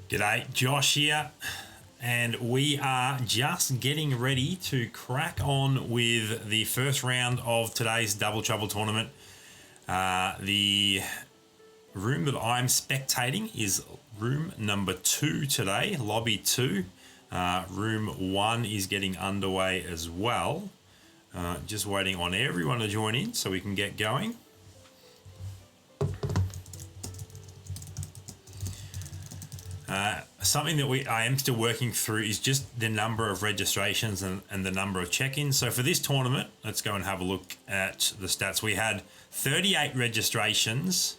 G'day, Josh here, and we are just getting ready to crack on with the first round of today's Double Trouble tournament. The room that I'm spectating is room number 2 today, lobby 2. Room 1 is getting underway as well. Just waiting on everyone to join in so we can get going. Something that I am still working through is just the number of registrations and the number of check-ins. So for this tournament, let's go and have a look at the stats. We had 38 registrations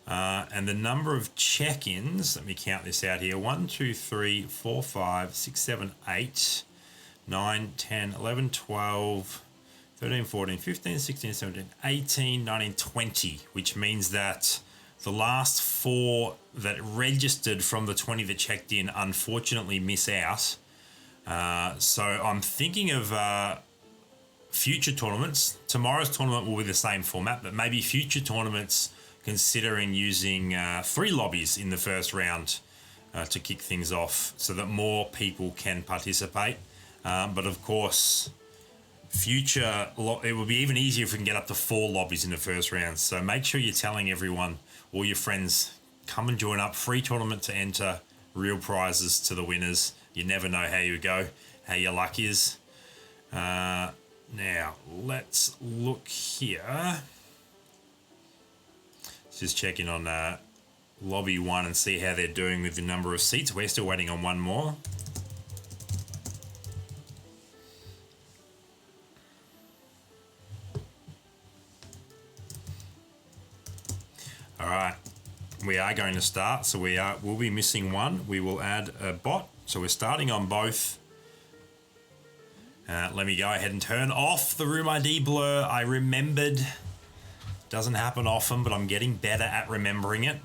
and the number of check-ins, let me count this out here, 1, 2, 3, 4, 5, 6, 7, 8, 9, 10, 11, 12, 13, 14, 15, 16, 17, 18, 19, 20, which means that the last 4 that registered from the 20 that checked in unfortunately miss out. So I'm thinking of future tournaments. Tomorrow's tournament will be the same format, but maybe future tournaments considering using 3 lobbies in the first round to kick things off so that more people can participate. But of course, it will be even easier if we can get up to 4 lobbies in the first round. So make sure you're telling everyone, all your friends, come and join up. Free tournament to enter, real prizes to the winners. You never know how you go, how your luck is. Now let's look here. Just checking on lobby 1 and see how they're doing with the number of seats. We're still waiting on one more. All right, we are going to start, so we'll be missing one. We will add a bot, so we're starting on both. Let me go ahead and turn off the room ID blur. I remembered. Doesn't happen often, but I'm getting better at remembering it.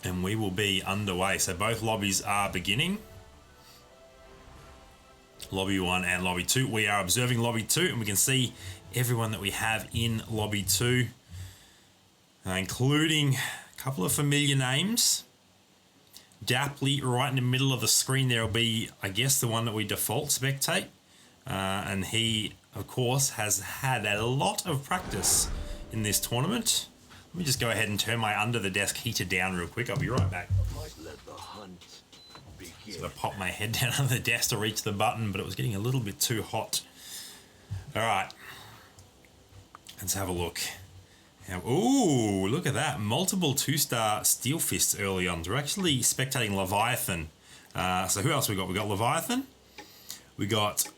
And we will be underway. So both lobbies are beginning. Lobby 1 and lobby 2. We are observing lobby 2, and we can see everyone that we have in lobby 2. Including a couple of familiar names. Dapley right in the middle of the screen there will be, I guess, the one that we default spectate. And he, of course, has had a lot of practice in this tournament. Let me just go ahead and turn my under the desk heater down real quick. I'll be right back. Let the hunt begin. So I popped my head down on the desk to reach the button, but it was getting a little bit too hot. All right, let's have a look. Ooh, look at that. Multiple 2-star steel fists early on. We're actually spectating Leviathan. So who else we got? We got Leviathan. We got,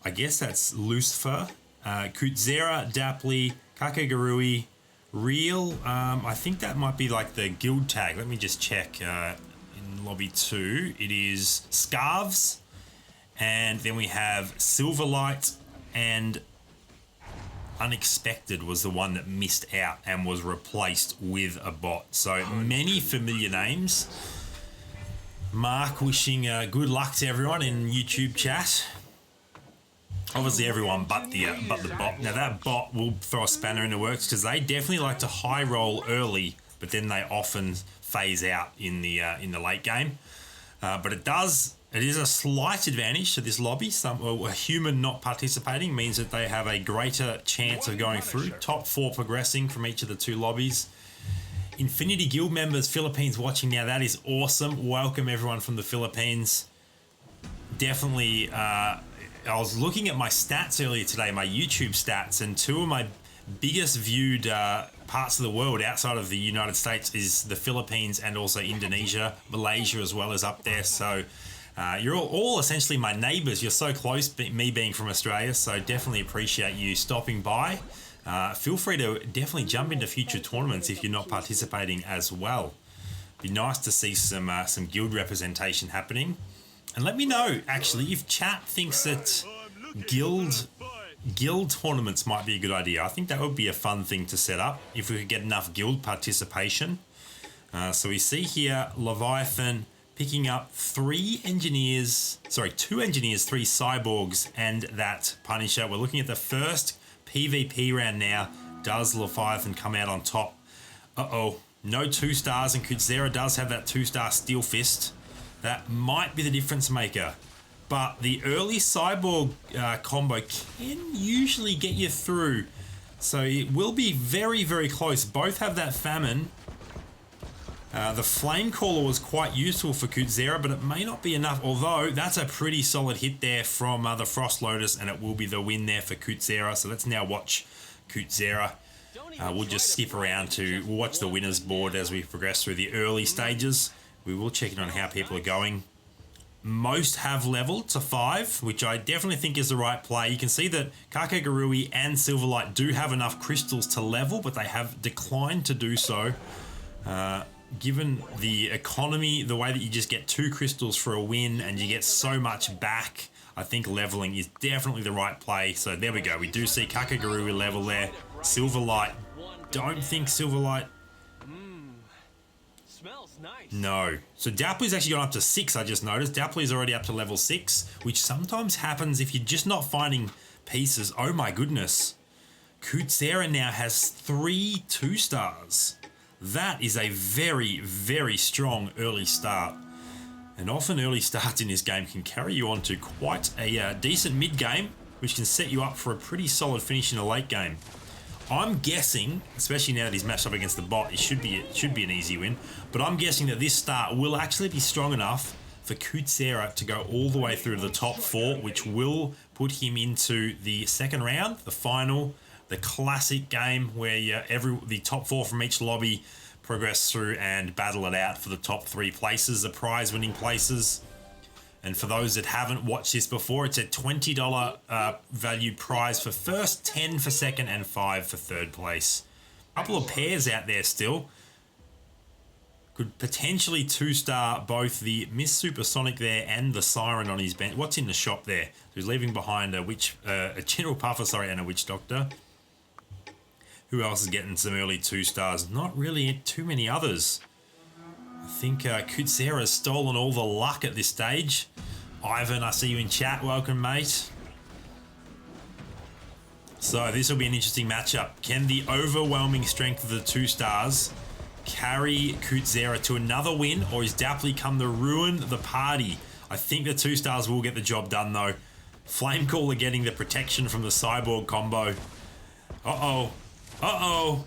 I guess that's Lucifer, Kutzera, Dapley, Kakagurui, Real. I think that might be like the guild tag. Let me just check. In lobby 2, it is Scarves. And then we have Silverlight and Unexpected was the one that missed out and was replaced with a bot. So many familiar names. Mark wishing good luck to everyone in YouTube chat. Obviously everyone but the bot. Now that bot will throw a spanner in the works because they definitely like to high roll early, but then they often phase out in the late game. But it is a slight advantage to this lobby. A human not participating means that they have a greater chance of going through. Top 4 progressing from each of the 2 lobbies. Infinity Guild members, Philippines watching now. That is awesome. Welcome everyone from the Philippines. Definitely, I was looking at my stats earlier today, my YouTube stats, and 2 of my biggest viewed parts of the world outside of the United States is the Philippines and also Indonesia. Malaysia as well is up there. So you're all essentially my neighbours. You're so close, me being from Australia, so definitely appreciate you stopping by. Feel free to definitely jump into future tournaments if you're not participating as well. Be nice to see some guild representation happening. And let me know, actually, if chat thinks that guild tournaments might be a good idea. I think that would be a fun thing to set up if we could get enough guild participation. So we see here Leviathan picking up 2 engineers, 3 cyborgs, and that Punisher. We're looking at the first PvP round now. Does Leviathan come out on top? Uh-oh. No 2 stars, and Kutzera does have that 2-star Steel Fist. That might be the difference maker. But the early Cyborg combo can usually get you through. So it will be very, very close. Both have that Famine. The Flame Caller was quite useful for Kutzera, but it may not be enough. Although that's a pretty solid hit there from the Frost Lotus, and it will be the win there for Kutzera. So let's now watch Kutzera. We'll just skip around to watch the winners board as we progress through the early stages. We will check in on how people are going. Most have leveled to 5, which I definitely think is the right play. You can see that Kakegurui and Silverlight do have enough crystals to level, but they have declined to do so. Given the economy, the way that you just get 2 crystals for a win and you get so much back, I think leveling is definitely the right play. So there we go. We do see Kakegurui level there. Silverlight. Don't think Silverlight. Smells nice. No. So Dapply's actually gone up to 6, I just noticed. Dapply's already up to level 6, which sometimes happens if you're just not finding pieces. Oh my goodness. Kutzera now has 3 2-stars. That is a very, very strong early start. And often early starts in this game can carry you on to quite a decent mid-game, which can set you up for a pretty solid finish in the late game. I'm guessing, especially now that he's matched up against the bot, it should be an easy win. But I'm guessing that this start will actually be strong enough for Kutzera to go all the way through to the top 4, which will put him into the second round, the final, the classic game where the top 4 from each lobby progress through and battle it out for the top 3 places, the prize-winning places. And for those that haven't watched this before, it's a $20 value prize for first, 10 for second, and 5 for third place. A couple of pairs out there still. Could potentially 2-star both the Miss Supersonic there and the Siren on his bench. What's in the shop there? He's leaving behind a General Puffer, and a Witch Doctor. Who else is getting some early 2-stars? Not really too many others. I think Kutzera's stolen all the luck at this stage. Ivan, I see you in chat. Welcome, mate. So this will be an interesting matchup. Can the overwhelming strength of the 2-stars carry Kutzera to another win, or is Dapply come to ruin the party? I think the 2-stars will get the job done, though. Flamecaller getting the protection from the Cyborg combo. Uh-oh. Uh-oh.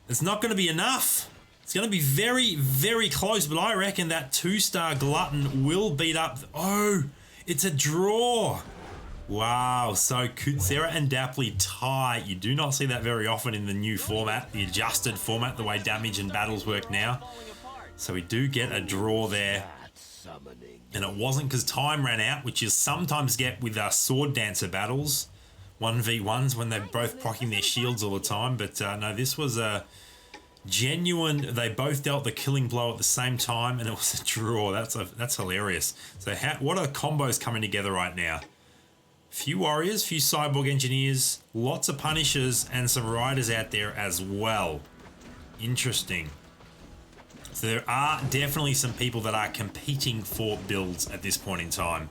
It's not going to be enough. It's going to be very, very close, but I reckon that 2-star Glutton will beat up. Oh, it's a draw. Wow, so Kutzera and Dapply tie. You do not see that very often in the new format, the adjusted format, the way damage and battles work now. So we do get a draw there. And it wasn't because time ran out, which you sometimes get with Sword Dancer battles. 1v1s when they're both procking their shields all the time. But no, this was a genuine. They both dealt the killing blow at the same time, and it was a draw. That's hilarious. So what are combos coming together right now? Few warriors, few cyborg engineers, lots of punishers, and some riders out there as well. Interesting. So there are definitely some people that are competing for builds at this point in time.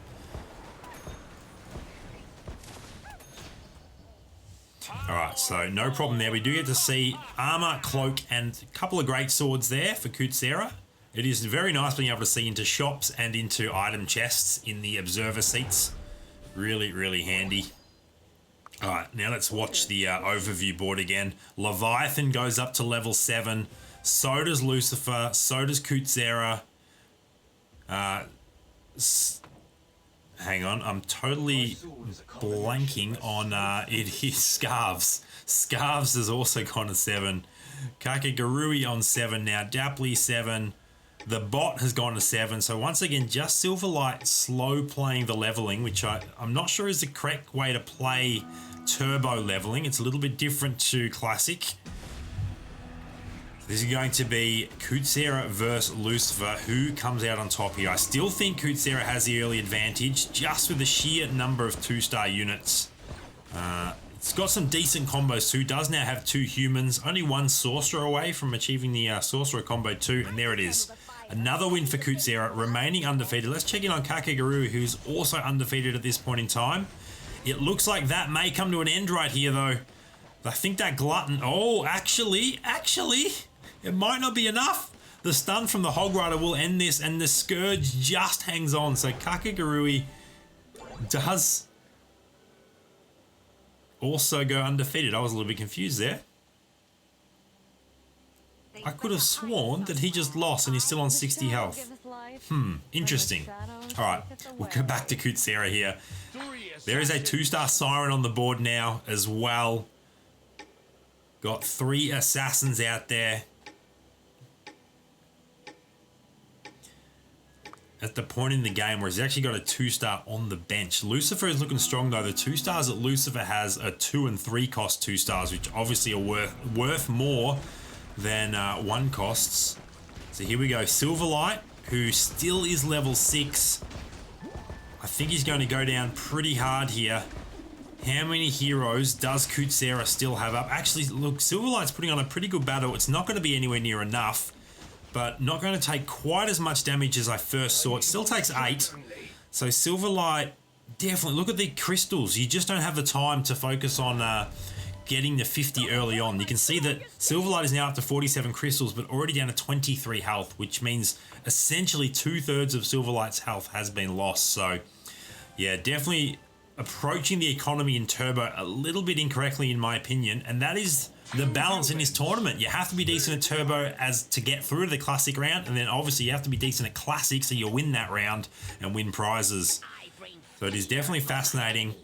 Alright, so no problem there. We do get to see armor, cloak, and a couple of great swords there for Kutzera. It is very nice being able to see into shops and into item chests in the observer seats. Really, really handy. Alright, now let's watch the overview board again. Leviathan goes up to level 7. So does Lucifer. So does Kutzera. Hang on, I'm totally blanking on it is Scarves. Scarves has also gone to 7. Kakegurui on 7 now. Dapply 7. The bot has gone to 7. So once again, just Silverlight slow playing the leveling, which I'm not sure is the correct way to play turbo leveling. It's a little bit different to classic. This is going to be Kutzera versus Lucifer. Who comes out on top here? I still think Kutzera has the early advantage just with the sheer number of 2-star units. It's got some decent combos too. Does now have 2 humans. Only 1 sorcerer away from achieving the sorcerer combo 2. And there it is. Another win for Kutzera, remaining undefeated. Let's check in on Kakegurui, who's also undefeated at this point in time. It looks like that may come to an end right here, though. I think that Glutton... Oh, actually... It might not be enough. The stun from the Hog Rider will end this, and the Scourge just hangs on. So Kakagurui does also go undefeated. I was a little bit confused there. I could have sworn that he just lost and he's still on 60 health. Interesting. Alright, we'll go back to Kutsera here. There is a 2-star Siren on the board now as well. Got 3 Assassins out there. At the point in the game where he's actually got a 2-star on the bench. Lucifer is looking strong though. The 2 stars that Lucifer has are 2 and 3 cost 2 stars, which obviously are worth more than 1 costs. So here we go. Silverlight, who still is level 6. I think he's going to go down pretty hard here. How many heroes does Kutsera still have up? Actually, look, Silverlight's putting on a pretty good battle. It's not going to be anywhere near enough, but not going to take quite as much damage as I first saw. It still takes 8. So Silverlight, definitely, look at the crystals. You just don't have the time to focus on getting the 50 early on. You can see that Silverlight is now up to 47 crystals, but already down to 23 health, which means essentially 2/3 of Silverlight's health has been lost. So yeah, definitely approaching the economy in Turbo a little bit incorrectly in my opinion, and that is the balance in this tournament. You have to be decent at Turbo as to get through to the Classic round, and then obviously you have to be decent at Classic so you'll win that round and win prizes. So it is definitely fascinating.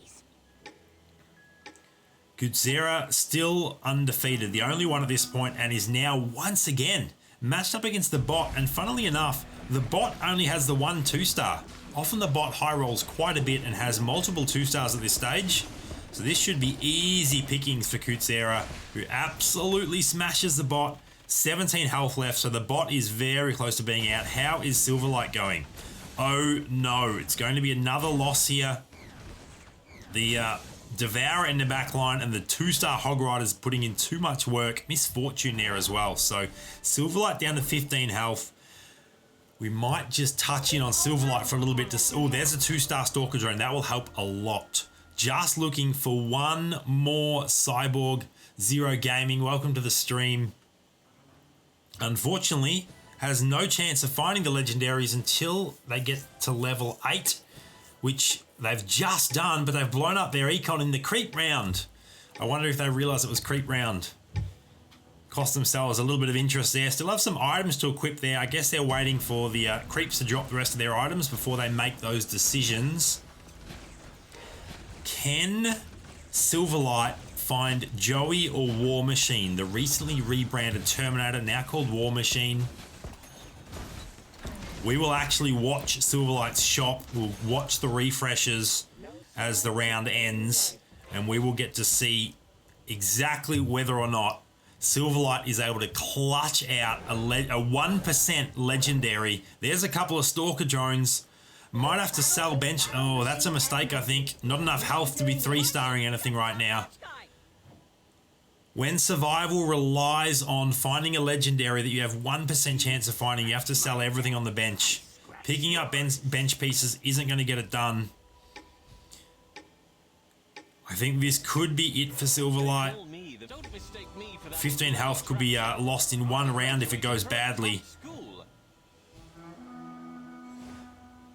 Kutsera still undefeated, the only one at this point, and is now once again matched up against the bot. And funnily enough, the bot only has the 1 2-star. Often the bot high rolls quite a bit and has multiple 2-stars at this stage. So this should be easy pickings for Kutsera, who absolutely smashes the bot. 17 health left, so the bot is very close to being out. How is Silverlight going? Oh no, it's going to be another loss here. The Devourer in the back line and the 2-star Hog Riders putting in too much work. Misfortune there as well. So Silverlight down to 15 health. We might just touch in on Silverlight for a little bit. Oh, there's a 2-star Stalker Drone. That will help a lot. Just looking for one more Cyborg. Zero Gaming, welcome to the stream. Unfortunately, has no chance of finding the legendaries until they get to level 8, which they've just done, but they've blown up their econ in the creep round. I wonder if they realised it was creep round. Cost themselves a little bit of interest there. Still have some items to equip there. I guess they're waiting for the creeps to drop the rest of their items before they make those decisions. Can Silverlight find Joey or War Machine, the recently rebranded Terminator, now called War Machine? We will actually watch Silverlight's shop. We'll watch the refreshes as the round ends, and we will get to see exactly whether or not Silverlight is able to clutch out a 1% legendary. There's a couple of Stalker Drones. Might have to sell bench. Oh, that's a mistake, I think. Not enough health to be 3-starring anything right now. When survival relies on finding a legendary that you have 1% chance of finding, you have to sell everything on the bench. Picking up bench pieces isn't going to get it done. I think this could be it for Silverlight. 15 health could be lost in one round if it goes badly.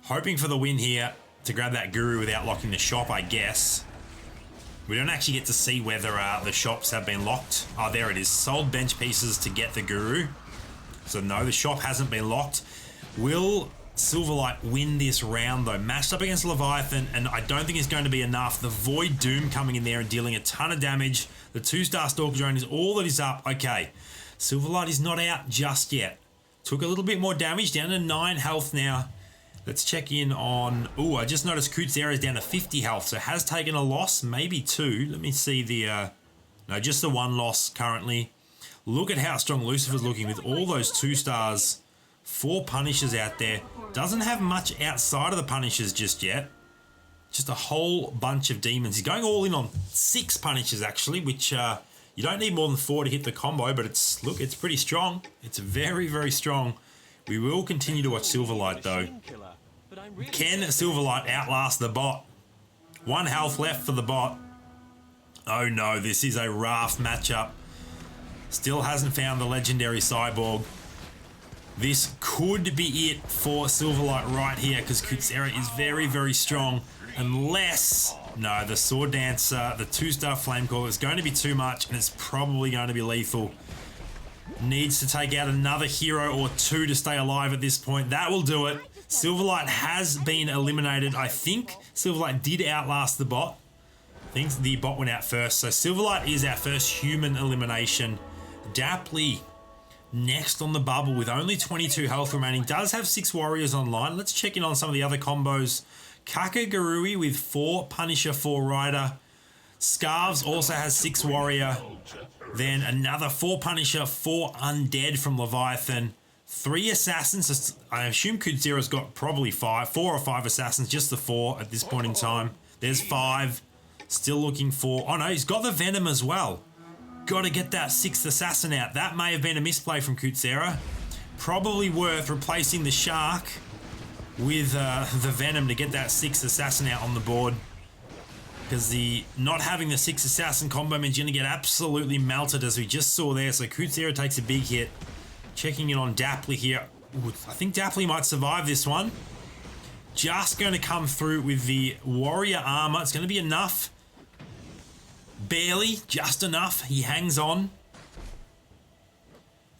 Hoping for the win here to grab that Guru without locking the shop, I guess. We don't actually get to see whether the shops have been locked. Oh, there it is. Sold bench pieces to get the Guru. So no, the shop hasn't been locked. Will Silverlight win this round though? Matched up against Leviathan, and I don't think it's going to be enough. The Void Doom coming in there and dealing a ton of damage. The 2-star Stalker Drone is all that is up. Okay, Silverlight is not out just yet. Took a little bit more damage, down to 9 health now. Let's check in on... Oh, I just noticed Kutsera is down to 50 health, so has taken a loss, maybe 2. Let me see the... No, just the 1 loss currently. Look at how strong Lucifer's looking with all those 2-stars. 4 Punishers out there. Doesn't have much outside of the Punishers just yet. Just a whole bunch of demons. He's going all in on 6 Punishers actually, which you don't need more than 4 to hit the combo, but it's pretty strong. It's very, very strong. We will continue to watch Silverlight though. Can Silverlight outlast the bot? 1 health left for the bot. Oh no, this is a rough matchup. Still hasn't found the legendary cyborg. This could be it for Silverlight right here, because Kutsera is very, very strong. Unless, no, the Sword Dancer, the 2-star Flame Core is going to be too much, and it's probably going to be lethal. Needs to take out another hero or two to stay alive at this point. That will do it. Silverlight has been eliminated. I think Silverlight did outlast the bot. I think the bot went out first. So Silverlight is our first human elimination. Dapley next on the bubble with only 22 health remaining. Does have 6 warriors online. Let's check in on some of the other combos. Kakagarui with 4 Punisher, 4 Rider. Scarves also has 6 warrior. Then another 4 Punisher, 4 Undead from Leviathan. 3 Assassins. I assume Kudzera's got probably 4 or 5 Assassins. Just the 4 at this point in time. There's 5. Still looking for... Oh no, he's got the Venom as well. Got to get that 6th Assassin out. That may have been a misplay from Kudzera. Probably worth replacing the Shark with the Venom to get that 6th Assassin out on the board. Because the not having the 6th Assassin combo means you're going to get absolutely melted, as we just saw there. So Kudzera takes a big hit. Checking in on Dapley here. Ooh, I think Dapley might survive this one. Just going to come through with the Warrior Armor. It's going to be enough. Barely, just enough. He hangs on.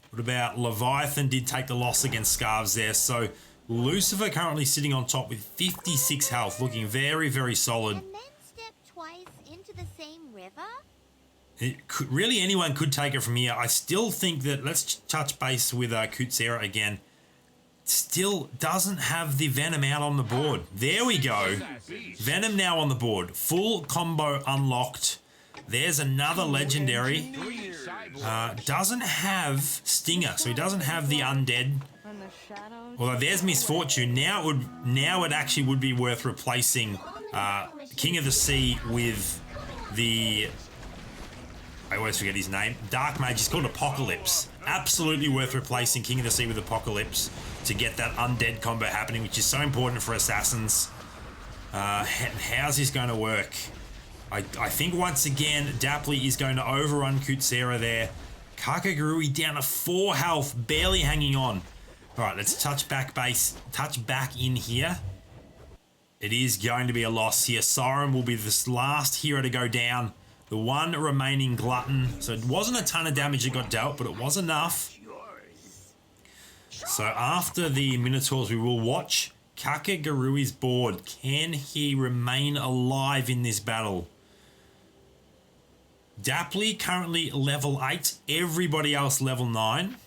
What about Leviathan? Did take the loss against Scarves there. So Lucifer currently sitting on top with 56 health. Looking very, very solid. And then step twice into the same river? Really, anyone could take it from here. I still think that, let's touch base with Kudzera again. Still doesn't have the Venom out on the board. There we go. Venom now on the board. Full combo unlocked. There's another legendary. Doesn't have Stinger, so he doesn't have the Undead. Although there's Misfortune. Now it actually would be worth replacing King of the Sea with the... I always forget his name. Dark Mage. He's called Apocalypse. Absolutely worth replacing King of the Sea with Apocalypse to get that Undead combo happening, which is so important for Assassins. How's this going to work? I think once again, Dapley is going to overrun Kudzera there. Kakagurui down to 4 health, barely hanging on. All right, let's touch back in here. It is going to be a loss here. Siren will be this last hero to go down. The one remaining Glutton. So it wasn't a ton of damage that got dealt, but it was enough. So after the Minotaurs, we will watch Kakagurui's board. Can he remain alive in this battle? Dapley currently level 8. Everybody else level 9.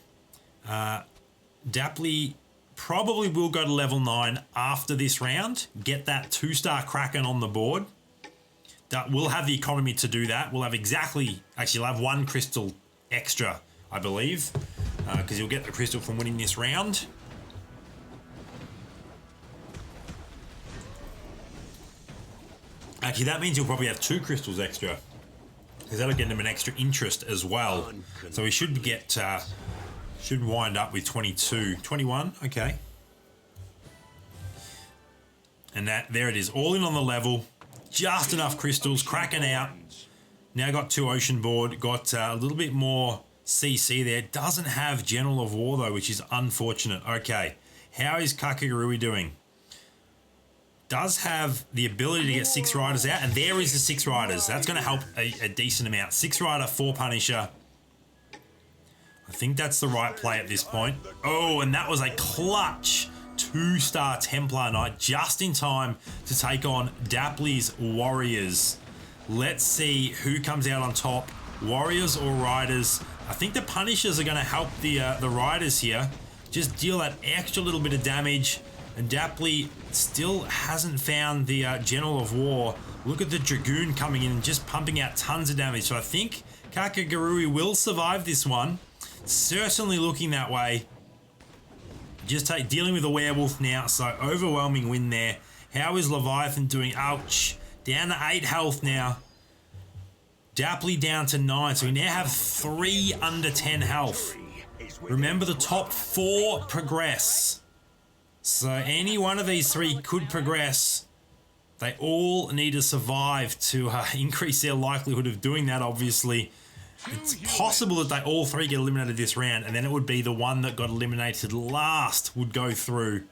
Dapley probably will go to level 9 after this round. Get that 2-star Kraken on the board. That we'll have the economy to do that. We'll have actually we'll have 1 crystal extra, I believe, because you'll get the crystal from winning this round. Actually, that means you'll probably have 2 crystals extra, because that'll get them an extra interest as well. So we should get should wind up with 22, 21. Okay, and there it is, all in on the level. Just enough crystals, Kraken out. Now got 2 ocean board, got a little bit more CC there. Doesn't have General of War though, which is unfortunate. Okay, how is Kakagurui doing? Does have the ability to get 6 riders out, and there is the 6 riders. That's going to help a decent amount. 6 rider, 4 Punisher. I think that's the right play at this point. Oh, and that was a clutch 2-star Templar Knight just in time to take on Dapley's Warriors. Let's see who comes out on top, Warriors or Riders. I think the Punishers are going to help the Riders here. Just deal that extra little bit of damage. And Dapley still hasn't found the General of War. Look at the Dragoon coming in and just pumping out tons of damage. So I think Kakagurui will survive this one. Certainly looking that way. Just dealing with a werewolf now, so overwhelming win there. How is Leviathan doing? Ouch. Down to 8 health now. Dapley down to 9, so we now have 3 under 10 health. Remember, the top 4 progress. So any one of these 3 could progress. They all need to survive to increase their likelihood of doing that, obviously. It's possible that they all three get eliminated this round, and then it would be the one that got eliminated last would go through.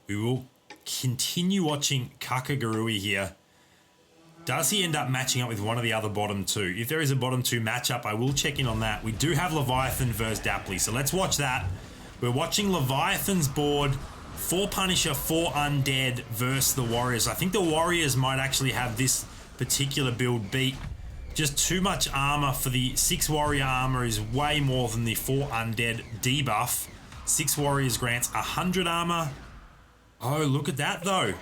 We will continue watching Kakagurui here. Does he end up matching up with one of the other bottom two? If there is a bottom two matchup, I will check in on that. We do have Leviathan versus Dapley, so let's watch that. We're watching Leviathan's board. 4 Punisher, 4 Undead versus the Warriors. I think the Warriors might actually have this particular build beat. Just too much armor for the 6 Warrior armor is way more than the 4 Undead debuff. 6 Warriors grants 100 armor. Oh, look at that though.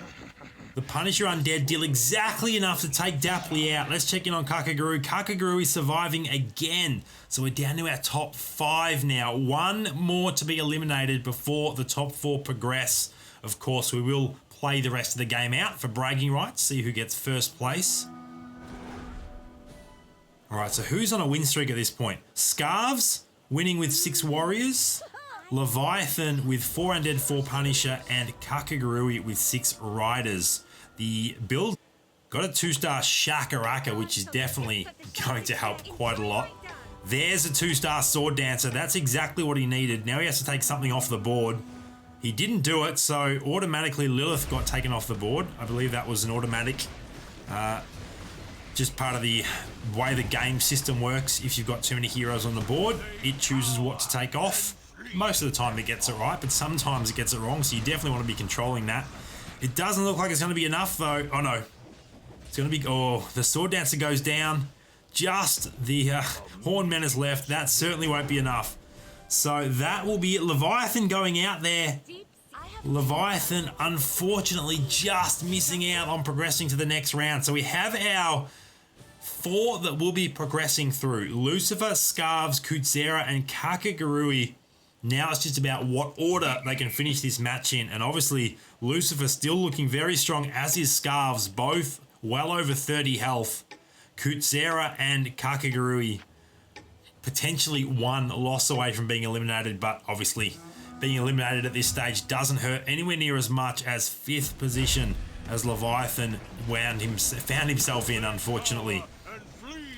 The Punisher Undead deal exactly enough to take Dapley out. Let's check in on Kakagurui. Kakagurui is surviving again. So we're down to our top 5 now. 1 more to be eliminated before the top 4 progress. Of course, we will play the rest of the game out for bragging rights. See who gets first place. All right, so who's on a win streak at this point? Scarves winning with 6 Warriors. Leviathan with 4 Undead, 4 Punisher, and Kakagurui with 6 Riders. The build got a 2-star Shakaraka, which is definitely going to help quite a lot. There's a 2-star Sword Dancer. That's exactly what he needed. Now he has to take something off the board. He didn't do it, so automatically Lilith got taken off the board. I believe that was an automatic, just part of the way the game system works. If you've got too many heroes on the board, it chooses what to take off. Most of the time it gets it right, but sometimes it gets it wrong, so you definitely want to be controlling that. It doesn't look like it's going to be enough, though. Oh, no. It's going to be... Oh, the Sword Dancer goes down. Just the Hornmen is left. That certainly won't be enough. So that will be it. Leviathan going out there. Leviathan, unfortunately, just missing out on progressing to the next round. So we have our 4 that will be progressing through. Lucifer, Scarves, Kutsera, and Kakagurui. Now it's just about what order they can finish this match in. And obviously, Lucifer still looking very strong, as is Scarves, both well over 30 health. Kutsera and Kakagurui potentially 1 loss away from being eliminated, but obviously being eliminated at this stage doesn't hurt anywhere near as much as 5th position as Leviathan found himself in, unfortunately.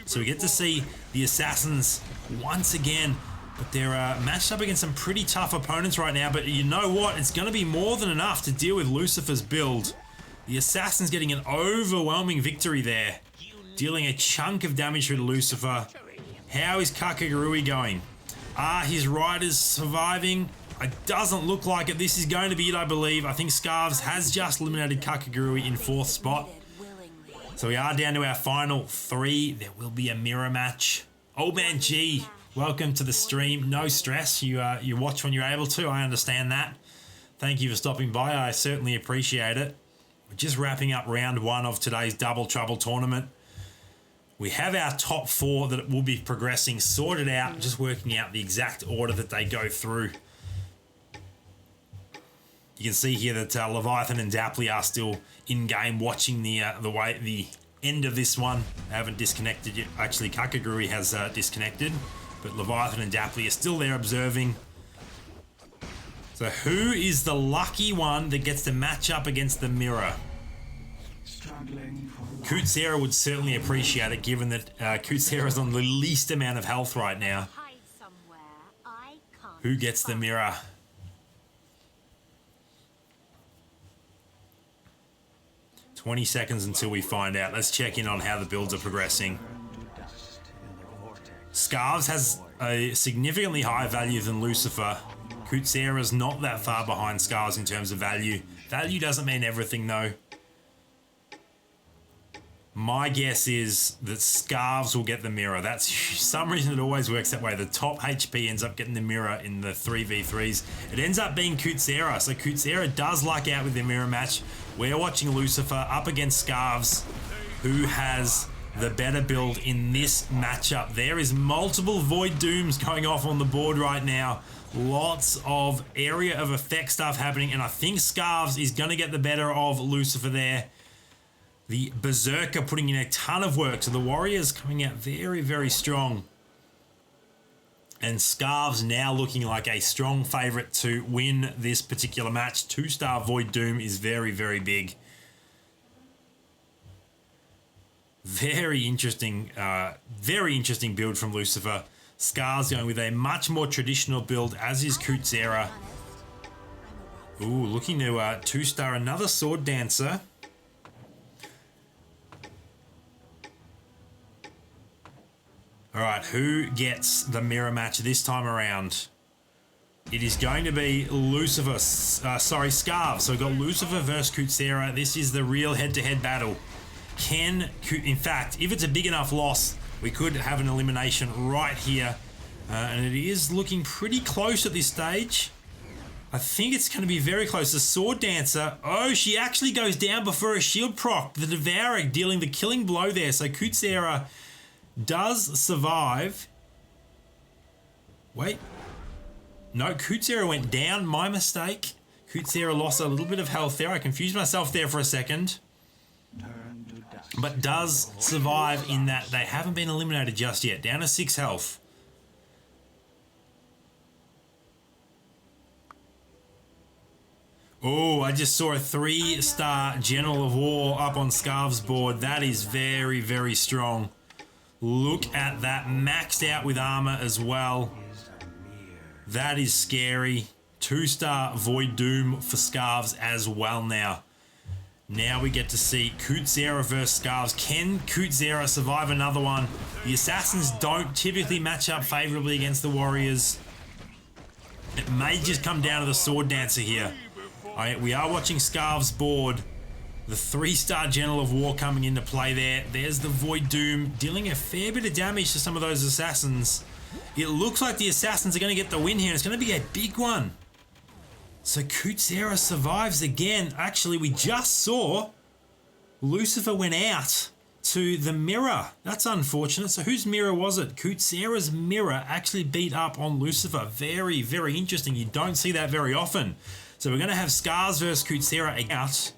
So we get to see the Assassins once again, but they're matched up against some pretty tough opponents right now. But you know what? It's going to be more than enough to deal with Lucifer's build. The Assassin's getting an overwhelming victory there, dealing a chunk of damage to Lucifer. How is Kakagurui going? Are his riders surviving? It doesn't look like it. This is going to be it, I believe. I think Scarves has just eliminated Kakagurui in 4th spot. So we are down to our final 3. There will be a mirror match. Old Man G, welcome to the stream. No stress. You watch when you're able to. I understand that. Thank you for stopping by. I certainly appreciate it. We're just wrapping up round 1 of today's Double Trouble tournament. We have our top 4 that will be progressing sorted out, just working out the exact order that they go through. You can see here that Leviathan and Dapley are still in game, watching the end of this one. They haven't disconnected yet. Actually, Kakagurui has disconnected, but Leviathan and Dapley are still there observing. So who is the lucky one that gets to match up against the mirror? Kutsera would certainly appreciate it, given that Kutsera is on the least amount of health right now. Who gets the mirror? "20 seconds until we find out." Let's check in on how the builds are progressing. Scarves has a significantly higher value than Lucifer. Kutsera's not that far behind Scarves in terms of value. Value doesn't mean everything, though. My guess is that Scarves will get the mirror. That's some reason it always works that way. The top HP ends up getting the mirror in the 3v3s. It ends up being Kutsera. So Kutsera does luck out with the mirror match. We're watching Lucifer up against Scarves, who has the better build in this matchup. There is multiple Void Dooms going off on the board right now. Lots of area of effect stuff happening, and I think Scarves is going to get the better of Lucifer there. The Berserker putting in a ton of work, so the Warriors coming out very, very strong. And Scarves now looking like a strong favourite to win this particular match. 2-star Void Doom is very, very big. Very interesting build from Lucifer. Scar's going with a much more traditional build, as is Kutzera. Ooh, looking to 2-star another Sword Dancer. All right, who gets the mirror match this time around? It is going to be Lucifer, Scarves. So we've got Lucifer versus Kutzera. This is the real head-to-head battle. In fact, if it's a big enough loss, we could have an elimination right here. And it is looking pretty close at this stage. I think it's going to be very close. The Sword Dancer. Oh, she actually goes down before a shield proc. The Devourer dealing the killing blow there. So Kutzera does survive. Wait. No, Kutzera went down. My mistake. Kutzera lost a little bit of health there. I confused myself there for a second. But does survive in that they haven't been eliminated just yet. Down to 6 health. Oh, I just saw a 3-star General of War up on Scarves' board. That is very, very strong. Look at that. Maxed out with armor as well. That is scary. 2-star Void Doom for Scarves as well now. Now we get to see Kutzera versus Scarves. Can Kutzera survive another one? The Assassins don't typically match up favorably against the Warriors. It may just come down to the Sword Dancer here. We are watching Scarves' board. The 3-star General of War coming into play there. There's the Void Doom dealing a fair bit of damage to some of those Assassins. It looks like the Assassins are going to get the win here. It's going to be a big one. So Kutzera survives again. Actually, we just saw Lucifer went out to the mirror. That's unfortunate. So whose mirror was it? Kutzera's mirror actually beat up on Lucifer. Very, very interesting. You don't see that very often. So we're going to have Scars versus Kutzera out.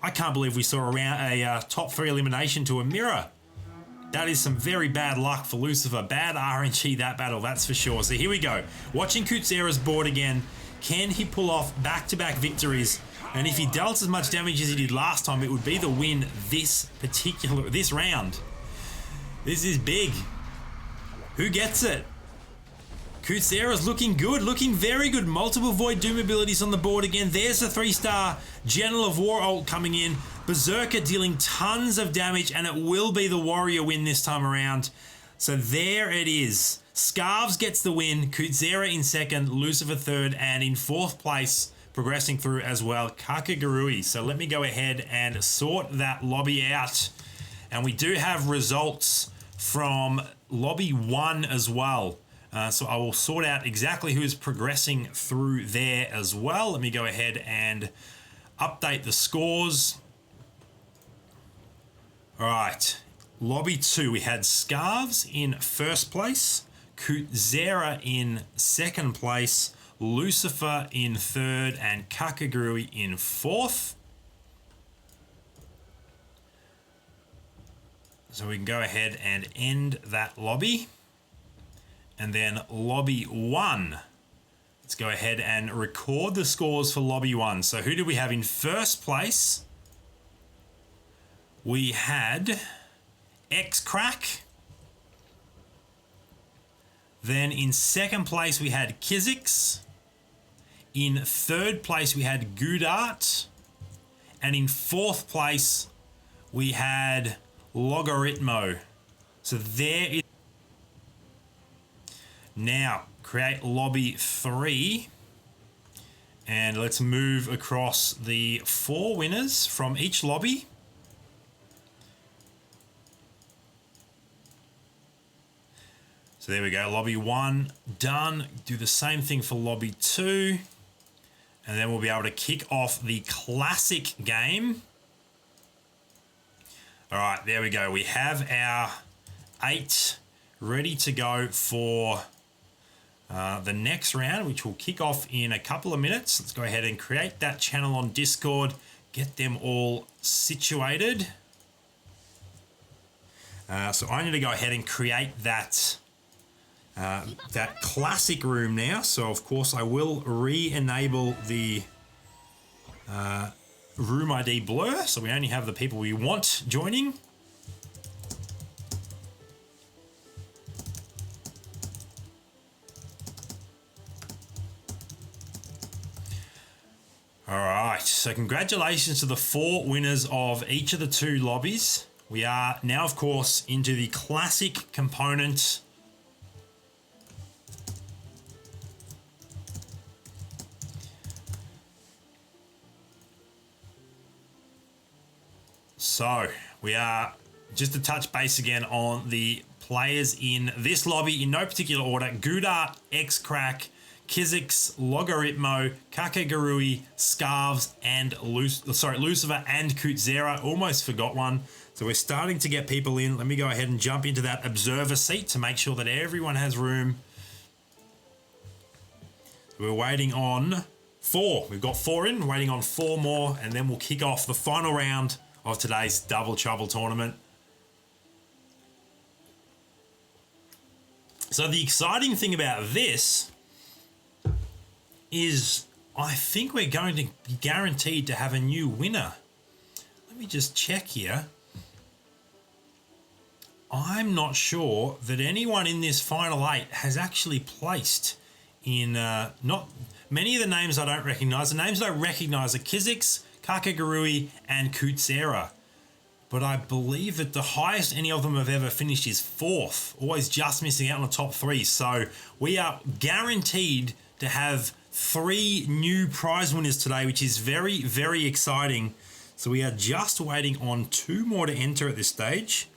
I can't believe we saw a top 3 elimination to a mirror. That is some very bad luck for Lucifer. Bad RNG that battle, that's for sure. So here we go. Watching Kutzera's board again. Can he pull off back-to-back victories? And if he dealt as much damage as he did last time, it would be the win this round. This is big. Who gets it? Kutzera's looking good, looking very good. Multiple Void Doom abilities on the board again. There's the 3-star General of War ult coming in. Berserker dealing tons of damage, and it will be the Warrior win this time around. So there it is. Scarves gets the win. Kutzera in second, Lucifer third, and in 4th place, progressing through as well, Kakagurui. So let me go ahead and sort that lobby out. And we do have results from lobby 1 as well. So I will sort out exactly who is progressing through there as well. Let me go ahead and update the scores. All right, lobby 2, we had Scarves in 1st place, Kutzera in 2nd place, Lucifer in 3rd, and Kakagurui in 4th. So we can go ahead and end that lobby. And then lobby 1. Let's go ahead and record the scores for lobby 1. So who did we have in 1st place? We had X-Crack. Then in 2nd place we had Kizix. In 3rd place we had Goodart. And in 4th place we had Logarithmo. So there is. Now, create lobby 3, and let's move across the 4 winners from each lobby. So there we go, lobby 1 done. Do the same thing for lobby 2, and then we'll be able to kick off the classic game. All right, there we go. We have our 8 ready to go for the next round, which will kick off in a couple of minutes. Let's go ahead and create that channel on Discord, get them all situated. So I need to go ahead and create that classic room now. So of course I will re-enable the room ID blur, so we only have the people we want joining. All right, so congratulations to the 4 winners of each of the 2 lobbies. We are now, of course, into the classic component. So we are just to touch base again on the players in this lobby in no particular order: Goodart, X-Crack, Kizix, Logarithmo, Kakegurui, Scarves, and Lucifer and Kutzera. Almost forgot one. So we're starting to get people in. Let me go ahead and jump into that observer seat to make sure that everyone has room. We're waiting on 4. We've got 4 in, waiting on 4 more, and then we'll kick off the final round of today's Double Trouble tournament. So the exciting thing about this is I think we're going to be guaranteed to have a new winner. Let me just check here. I'm not sure that anyone in this final 8 has actually placed in, not many of the names I don't recognize. The names I recognize are Kizix, Kakegurui, and Kutzera. But I believe that the highest any of them have ever finished is 4th, always just missing out on the top 3. So we are guaranteed to have 3 new prize winners today, which is very, very exciting. So we are just waiting on 2 more to enter at this stage.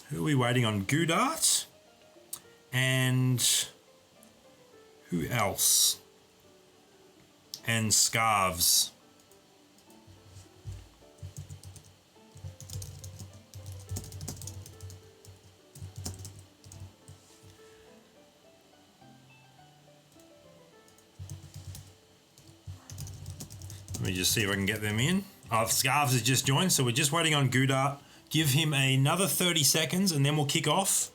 Who are we waiting on? Goodart. And who else? And Scarves. Let me just see if I can get them in. Scarves has just joined, so we're just waiting on Goodart. Give him another 30 seconds and then we'll kick off.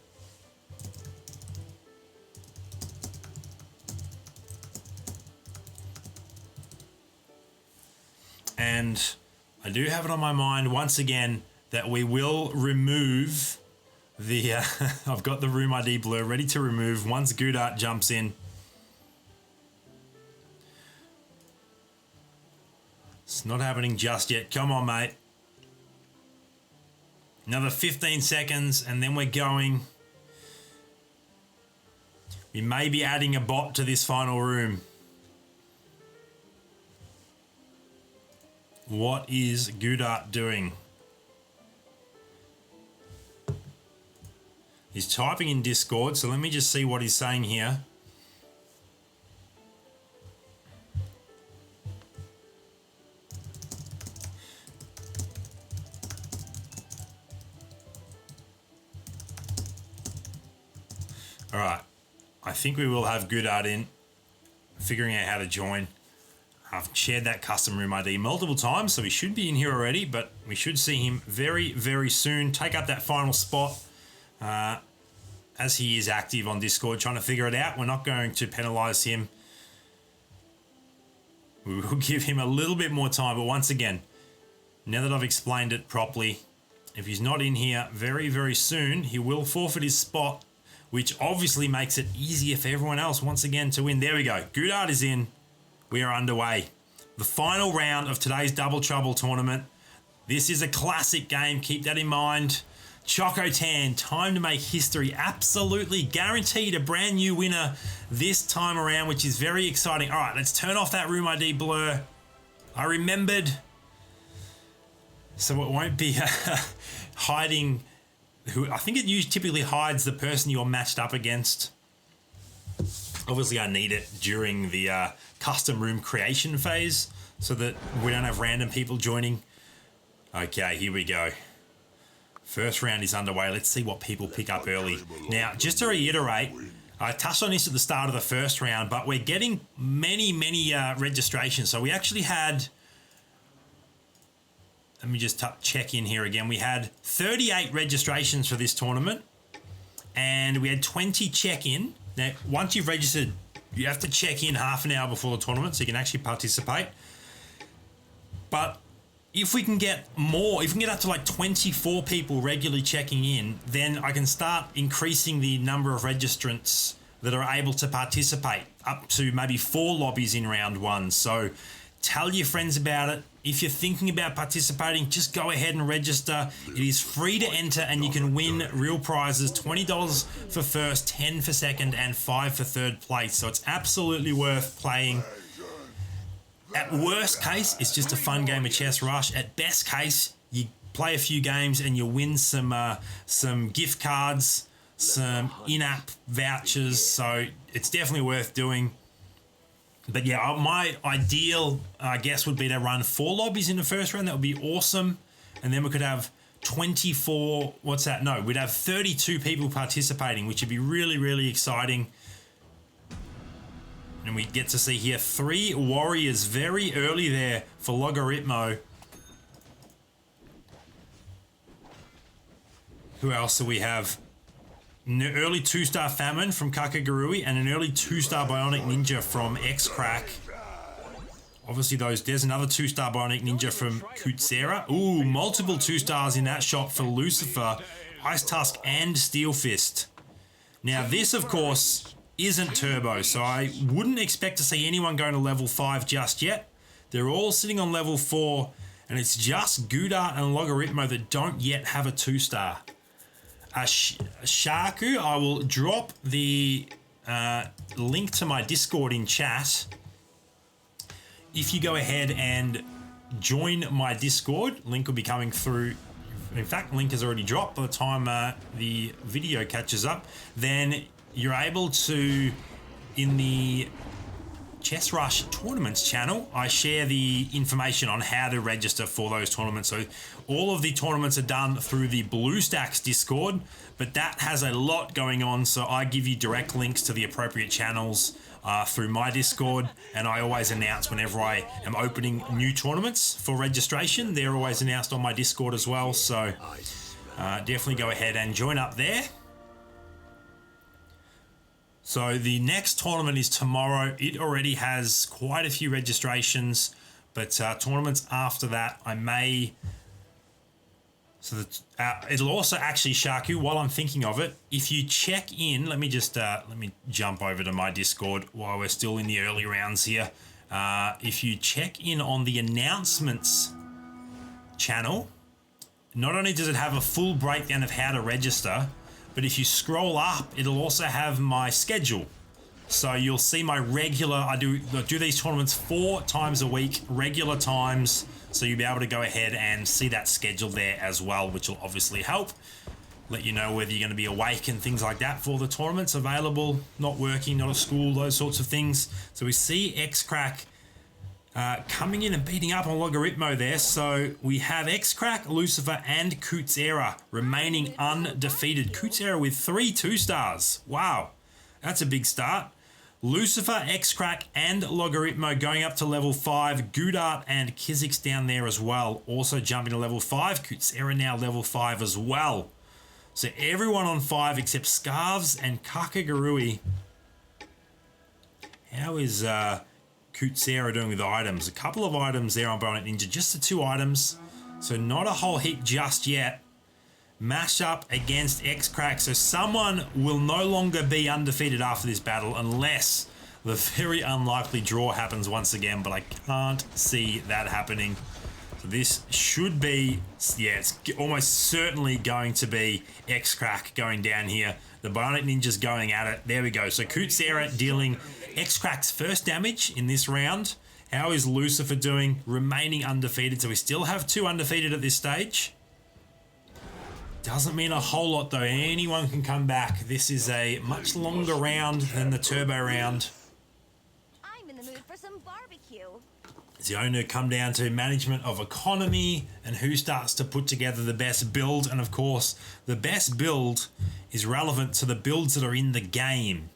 And I do have it on my mind once again that we will remove the... I've got the room ID blur ready to remove once Goodart jumps in. It's not happening just yet. Come on, mate. Another 15 seconds and then we're going. We may be adding a bot to this final room. What is Goodart doing? He's typing in Discord, so let me just see what he's saying here. All right, I think we will have Goodart in, figuring out how to join. I've shared that custom room ID multiple times, so he should be in here already, but we should see him very, very soon. Take up that final spot as he is active on Discord, trying to figure it out. We're not going to penalise him. We will give him a little bit more time, but once again, now that I've explained it properly, if he's not in here very, very soon, he will forfeit his spot, which obviously makes it easier for everyone else once again to win. There we go. Goodart is in. We are underway. The final round of today's Double Trouble tournament. This is a classic game. Keep that in mind. Chocotan, time to make history. Absolutely guaranteed a brand new winner this time around, which is very exciting. All right, let's turn off that room ID blur. I remembered. So it won't be hiding... I think it usually typically hides the person you're matched up against. Obviously, I need it during the custom room creation phase so that we don't have random people joining. Okay, here we go. First round is underway. Let's see what people pick up early. Now, just to reiterate, I touched on this at the start of the first round, but we're getting many registrations. So we actually had... Let me just check in here again. We had 38 registrations for this tournament and we had 20 check-in. Now, once you've registered, you have to check in half an hour before the tournament so you can actually participate. But if we can get more, if we can get up to like 24 people regularly checking in, then I can start increasing the number of registrants that are able to participate up to maybe 4 lobbies in round 1. So Tell your friends about it. If you're thinking about participating, just go ahead and register. It is free to enter and you can win real prizes, $20 for first, 10 for second, and 5 for third place. So it's absolutely worth playing. At worst case, it's just a fun game of Chess Rush. At best case, you play a few games and you win some gift cards, some in-app vouchers. So it's definitely worth doing. But yeah, my ideal, I guess, would be to run 4 lobbies in the first round. That would be awesome. And then we could have 24, what's that? No, we'd have 32 people participating, which would be really, really exciting. And we get to see here 3 warriors very early there for Logarithmo. Who else do we have? An early 2-star Famine from Kakagurui and an early 2-star Bionic Ninja from X-Crack. Obviously there's another 2-star Bionic Ninja from Kutsera. Ooh, multiple 2-stars in that shot for Lucifer, Ice Tusk and Steel Fist. Now this, of course, isn't Turbo, so I wouldn't expect to see anyone going to level 5 just yet. They're all sitting on level 4, and it's just Gudart and Logarithmo that don't yet have a 2-star. Shaku, I will drop the link to my Discord in chat. If you go ahead and join my Discord, link will be coming through. In fact, link has already dropped by the time the video catches up. Then you're able to, in the Chess Rush Tournaments channel, I share the information on how to register for those tournaments. So all of the tournaments are done through the BlueStacks Discord, but that has a lot going on. So I give you direct links to the appropriate channels through my Discord, and I always announce whenever I am opening new tournaments for registration. They're always announced on my Discord as well. So definitely go ahead and join up there. So the next tournament is tomorrow. It already has quite a few registrations, but tournaments after that, I may. So it'll also actually, Shaku, while I'm thinking of it, if you check in, let me jump over to my Discord while we're still in the early rounds here. If you check in on the announcements channel, not only does it have a full breakdown of how to register, but if you scroll up, it'll also have my schedule. So you'll see my regular, I do these tournaments 4 times a week, regular times. So you'll be able to go ahead and see that schedule there as well, which will obviously help. Let you know whether you're going to be awake and things like that for the tournaments available, not working, not at school, those sorts of things. So we see X-Crack coming in and beating up on Logarithmo there. So we have X-Crack, Lucifer, and Kutsera remaining undefeated. Kutsera with 3 2-stars. Wow, that's a big start. Lucifer, X-Crack, and Logarithmo going up to level 5. Gudart and Kizix down there as well, also jumping to level 5. Kutsera now level 5 as well. So everyone on 5 except Scarves and Kakagurui. How is Kutsera doing with items? A couple of items there on Bionic Ninja, just the 2 items. So not a whole heap just yet. Mash up against X-Crack. So someone will no longer be undefeated after this battle unless the very unlikely draw happens once again, but I can't see that happening. So this should be, yeah, it's almost certainly going to be X-Crack going down here. The Bionic Ninja's going at it. There we go. So Kutsera dealing X-Crack's first damage in this round. How is Lucifer doing? Remaining undefeated. So we still have 2 undefeated at this stage. Doesn't mean a whole lot though. Anyone can come back. This is a much longer round than the turbo round. I'm in the mood for some barbecue. It's going to come down to management of economy and who starts to put together the best build. And of course, the best build is relevant to the builds that are in the game.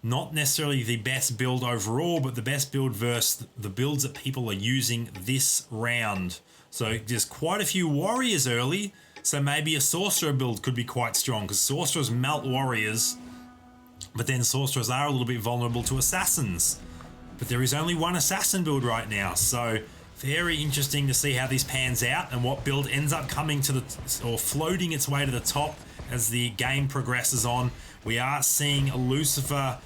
Not necessarily the best build overall, but the best build versus the builds that people are using this round. So there's quite a few warriors early. So maybe a sorcerer build could be quite strong because sorcerers melt warriors, but then sorcerers are a little bit vulnerable to assassins. But there is only one assassin build right now, so very interesting to see how this pans out and what build ends up coming to the, or floating its way to the top as the game progresses on. We are seeing Lucifer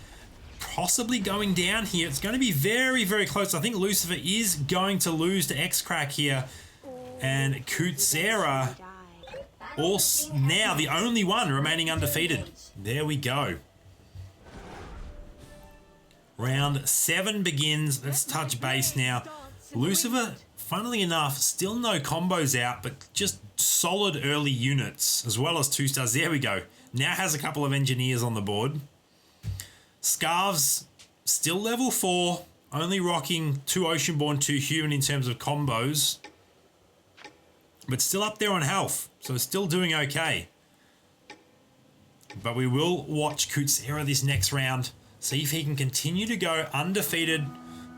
possibly going down here. It's going to be very, very close. I think Lucifer is going to lose to X-Crack here. And Kutsera, now the only one remaining undefeated. There we go. Round 7 begins. Let's touch base now. Lucifer, funnily enough, still no combos out, but just solid early units, as well as 2 stars. There we go. Now has a couple of engineers on the board. Scarves, still level 4, only rocking 2 Oceanborn, 2 Human in terms of combos, but still up there on health, so still doing okay. But we will watch Kutsera this next round, see if he can continue to go undefeated.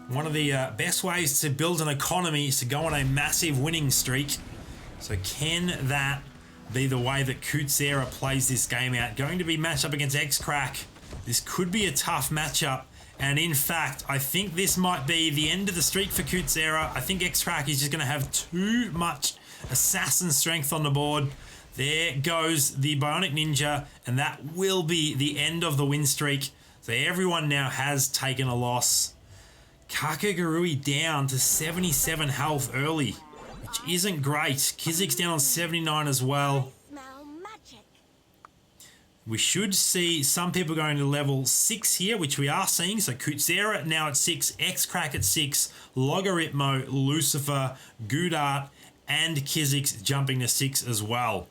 One of the best ways to build an economy is to go on a massive winning streak. So can that be the way that Kutsera plays this game out? Going to be matched up against X-Crack. This could be a tough matchup. And in fact, I think this might be the end of the streak for Kutsera. I think X-Crack is just going to have too much assassin strength on the board. There goes the Bionic Ninja, and that will be the end of the win streak. So everyone now has taken a loss. Kakagurui down to 77 health early, which isn't great. Kizik's down on 79 as well. We should see some people going to level 6 here, which we are seeing. So Kutsera now at 6, X-Crack at 6, Logarithmo, Lucifer, Goodart, and Kizik's jumping to 6 as well.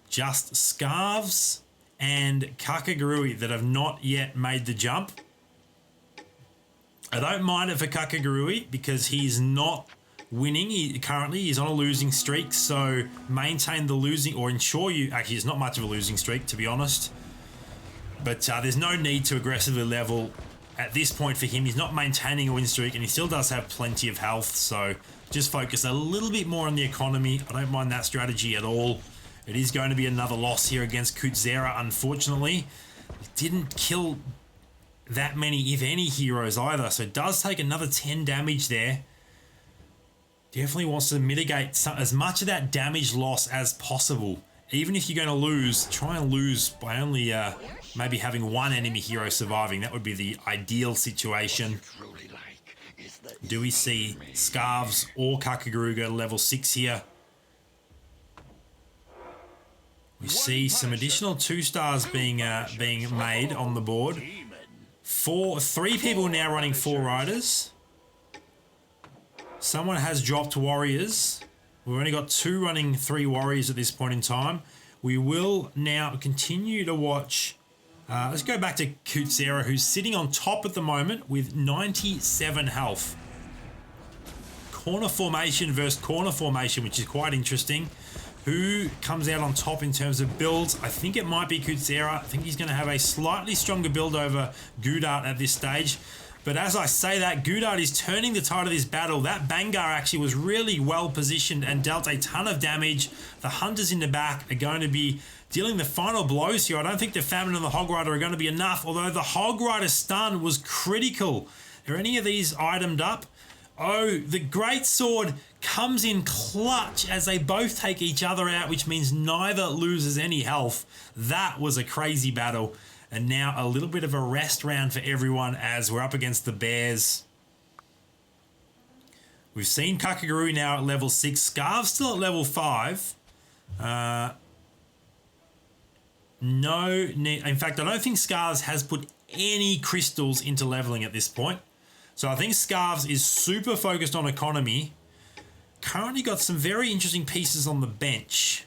Just Scarves and Kakagurui that have not yet made the jump. I don't mind it for Kakagurui because he's not winning. Currently he's on a losing streak, so maintain the losing, or ensure you, actually it's not much of a losing streak to be honest, but there's no need to aggressively level at this point for him. He's not maintaining a win streak and he still does have plenty of health, so just focus a little bit more on the economy. I don't mind that strategy at all. It is going to be another loss here against Kutsera, unfortunately. He didn't kill that many, if any, heroes either, so it does take another 10 damage there. Definitely wants to mitigate as much of that damage loss as possible. Even if you're going to lose, try and lose by only maybe having one enemy hero surviving. That would be the ideal situation. Do we see Scarves or Kakaguru go to level 6 here? We see some additional 2 stars being made on the board. 3 people now running 4 riders. Someone has dropped warriors. We've only got 2 running 3 warriors at this point in time. We will now continue to watch. Let's go back to Kutsera, who's sitting on top at the moment with 97 health. Corner formation versus corner formation, which is quite interesting. Who comes out on top in terms of builds? I think it might be Kutsera. I think he's going to have a slightly stronger build over Goodart at this stage. But as I say that, Goodart is turning the tide of this battle. That Bangar actually was really well positioned and dealt a ton of damage. The Hunters in the back are going to be dealing the final blows here. I don't think the Famine and the Hog Rider are going to be enough, although the Hog Rider stun was critical. Are any of these itemed up? Oh, the Great Sword comes in clutch as they both take each other out, which means neither loses any health. That was a crazy battle. And now a little bit of a rest round for everyone as we're up against the Bears. We've seen Kakagurui now at level 6. Scarves still at level 5. No need. In fact, I don't think Scarves has put any crystals into leveling at this point. So I think Scarves is super focused on economy. Currently got some very interesting pieces on the bench.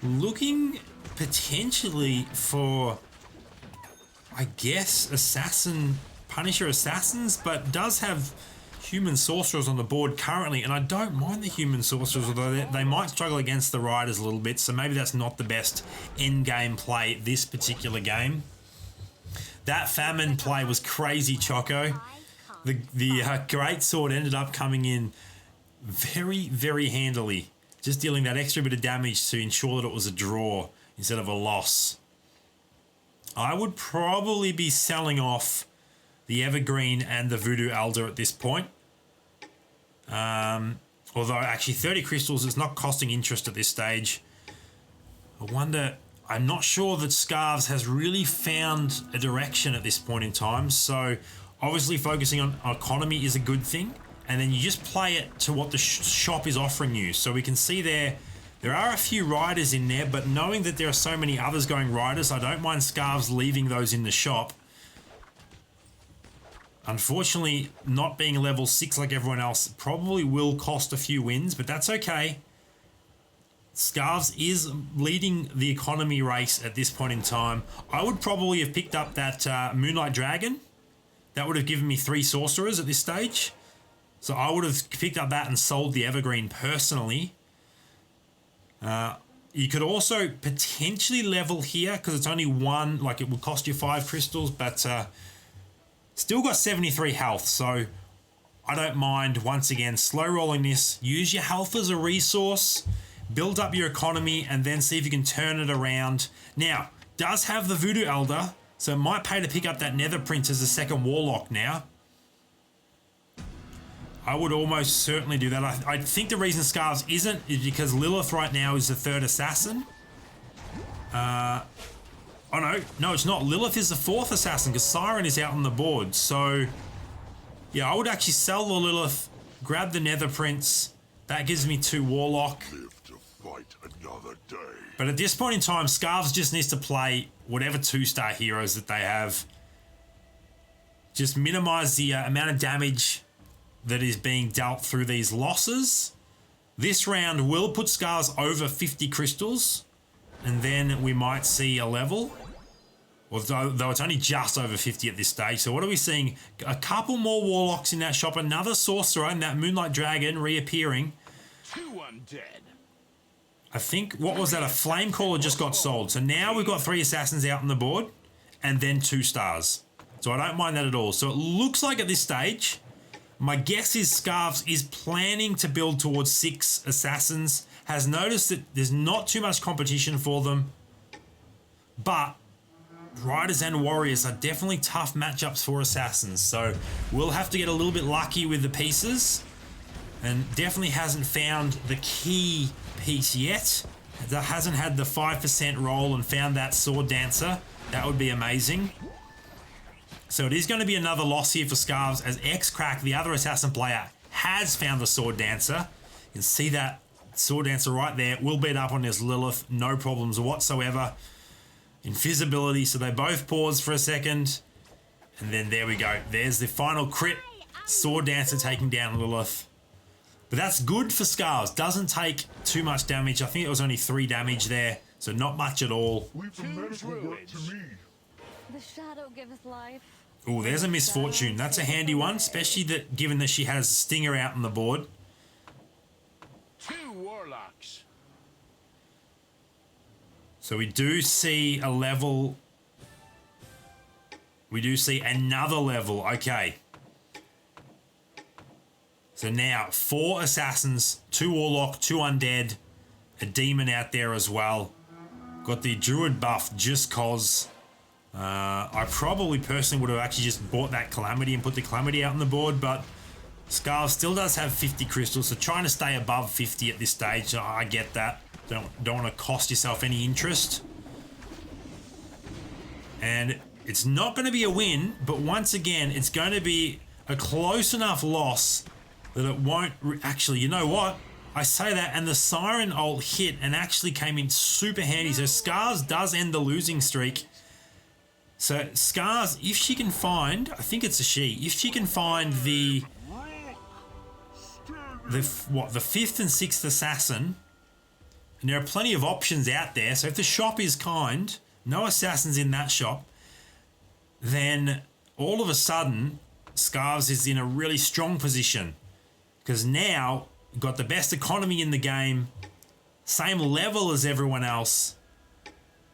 Looking potentially for, I guess, Punisher Assassins, but does have Human Sorcerers on the board currently, and I don't mind the Human Sorcerers, although they might struggle against the Riders a little bit, so maybe that's not the best end-game play this particular game. That Famine play was crazy, Choco. The Great Sword ended up coming in very, very handily, just dealing that extra bit of damage to ensure that it was a draw instead of a loss. I would probably be selling off the Evergreen and the Voodoo Elder at this point. Although actually 30 crystals is not costing interest at this stage. I wonder, I'm not sure that Scarves has really found a direction at this point in time. So obviously focusing on economy is a good thing. And then you just play it to what the shop is offering you. So we can see there are a few riders in there, but knowing that there are so many others going riders, I don't mind Scarves leaving those in the shop. Unfortunately, not being level 6 like everyone else probably will cost a few wins, but that's okay. Scarves is leading the economy race at this point in time. I would probably have picked up that Moonlight Dragon. That would have given me 3 sorcerers at this stage. So I would have picked up that and sold the Evergreen personally. You could also potentially level here because it's only 1, like it would cost you 5 crystals, but still got 73 health. So I don't mind, once again, slow rolling this. Use your health as a resource, build up your economy, and then see if you can turn it around. Now, does have the Voodoo Elder, so it might pay to pick up that Nether Prince as a second Warlock now. I would almost certainly do that. I think the reason Scarves isn't is because Lilith right now is the 3rd assassin. Oh no, it's not. Lilith is the 4th assassin because Siren is out on the board. So, yeah, I would actually sell the Lilith, grab the Nether Prince. That gives me 2 Warlock. Live to fight another day. But at this point in time, Scarves just needs to play whatever 2-star heroes that they have. Just minimize the amount of damage that is being dealt through these losses. This round will put Scarves over 50 crystals, and then we might see a level. Though it's only just over 50 at this stage. So what are we seeing? A couple more Warlocks in that shop, another Sorcerer, and that Moonlight Dragon reappearing. 2 undead. I think, what was that? A Flame Caller just got sold. So now we've got 3 Assassins out on the board, and then 2 stars. So I don't mind that at all. So it looks like at this stage, my guess is Scarves is planning to build towards 6 Assassins, has noticed that there's not too much competition for them, but Riders and Warriors are definitely tough matchups for Assassins, so we'll have to get a little bit lucky with the pieces, and definitely hasn't found the key piece yet. That hasn't had the 5% roll and found that Sword Dancer. That would be amazing. So it is going to be another loss here for Scarves as X-Crack, the other Assassin player, has found the Sword Dancer. You can see that Sword Dancer right there. Will beat up on this Lilith, no problems whatsoever. Invisibility, so they both pause for a second. And then there we go. There's the final crit. Sword Dancer taking down Lilith. But that's good for Scarves. Doesn't take too much damage. I think it was only 3 damage there, so not much at all. The shadow giveth life. Oh, there's a Misfortune. That's a handy one, especially that given that she has Stinger out on the board. 2 warlocks. So we do see a level. We do see another level. Okay. So now 4 assassins, 2 warlock, 2 undead, a demon out there as well. Got the druid buff just cause. I probably personally would have actually just bought that Calamity and put the Calamity out on the board, but Scarves still does have 50 crystals, so trying to stay above 50 at this stage, I get that. Don't want to cost yourself any interest. And it's not going to be a win, but once again, it's going to be a close enough loss that it won't... Actually, you know what? I say that, and the Siren ult hit and actually came in super handy. So Scarves does end the losing streak. So Scarves, if she can find... I think it's a she. If she can find the 5th and 6th assassin... And there are plenty of options out there. So if the shop is kind, no assassins in that shop, then all of a sudden, Scarves is in a really strong position. Because now, you've got the best economy in the game, same level as everyone else,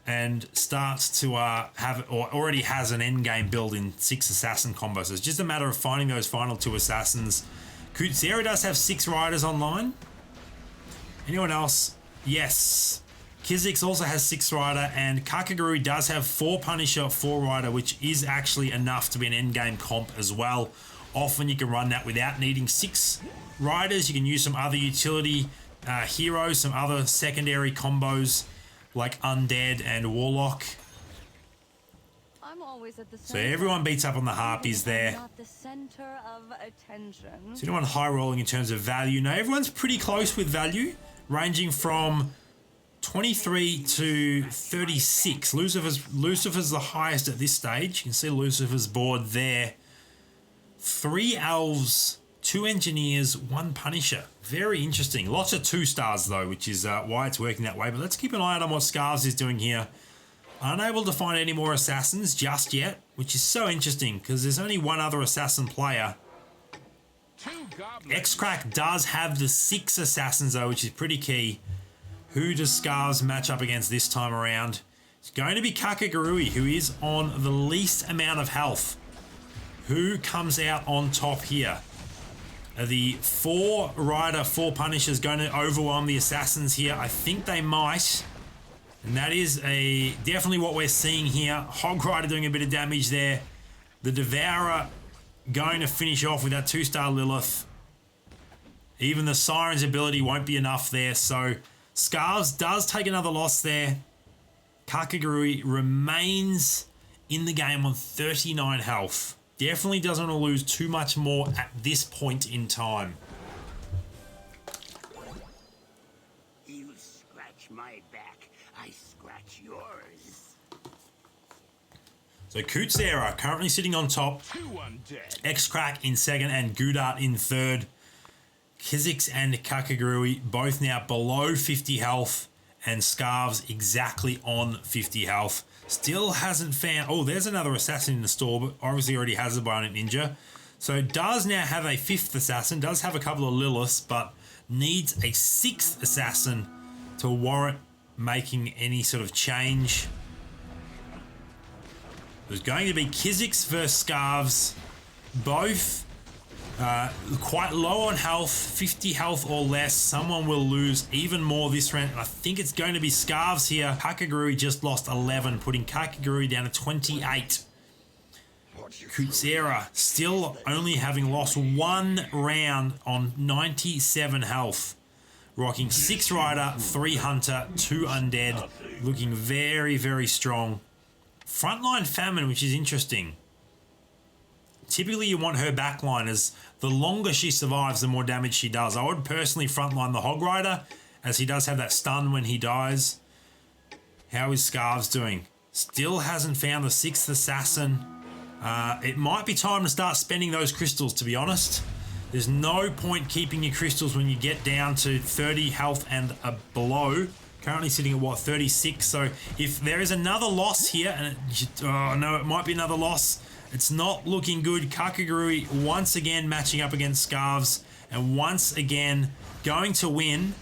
and starts to have, or already has an endgame build in 6 assassin combos. So it's just a matter of finding those final 2 assassins. Kutsera does have 6 riders online. Anyone else? Yes. Kizix also has 6 rider, and Kakaguru does have 4 Punisher, 4 rider, which is actually enough to be an endgame comp as well. Often you can run that without needing 6 riders. You can use some other utility heroes, some other secondary combos. like Undead and Warlock. I'm always at the So center. everyone beats up on the Harpies there. Not the center of attention. So anyone high rolling in terms of value? No, everyone's pretty close with value, ranging from 23 to 36. Lucifer's the highest at this stage. You can see Lucifer's board there. 3 elves, 2 engineers, 1 Punisher. Very interesting. Lots of 2 stars though, which is why it's working that way. But let's keep an eye out on what Scarves is doing here. Unable to find any more assassins just yet, which is so interesting because there's only one other assassin player. X-Crack does have the 6 assassins though, which is pretty key. Who does Scarves match up against this time around? It's going to be Kakagurui, who is on the least amount of health. Who comes out on top here? Are the 4 Rider, 4 Punishers going to overwhelm the assassins here? I think they might. And that is definitely what we're seeing here. Hog Rider doing a bit of damage there. The Devourer going to finish off with that 2-star Lilith. Even the Siren's ability won't be enough there. So Scarves does take another loss there. Kakagurui remains in the game on 39 health. Definitely doesn't want to lose too much more at this point in time. You scratch my back, I scratch yours. So Kutsera currently sitting on top. X-Crack in second and Gudart in third. Kha'Zix and Kakagurui both now below 50 health, and Scarves exactly on 50 health. Still hasn't found... Oh, there's another assassin in the store, but obviously already has a Bionic Ninja. So does now have a 5th assassin, does have a couple of Liliths, but needs a 6th assassin to warrant making any sort of change. There's going to be Kha'Zix versus Scarves. Both quite low on health, 50 health or less. Someone will lose even more this round. I think it's going to be Scarves here. Kakagurui just lost 11, putting Kakagurui down to 28. Kutsera still only having lost 1 round on 97 health. Rocking 6 Rider, 3 Hunter, 2 Undead. Looking very, very strong. Frontline Famine, which is interesting. Typically, you want her backline as the longer she survives, the more damage she does. I would personally frontline the Hog Rider, as he does have that stun when he dies. How is Scarves doing? Still hasn't found the 6th assassin. It might be time to start spending those crystals, to be honest. There's no point keeping your crystals when you get down to 30 health and below. Currently sitting at, what, 36? So if there is another loss here, and it might be another loss. It's not looking good. Kakagurui once again matching up against Scarves, and once again going to win.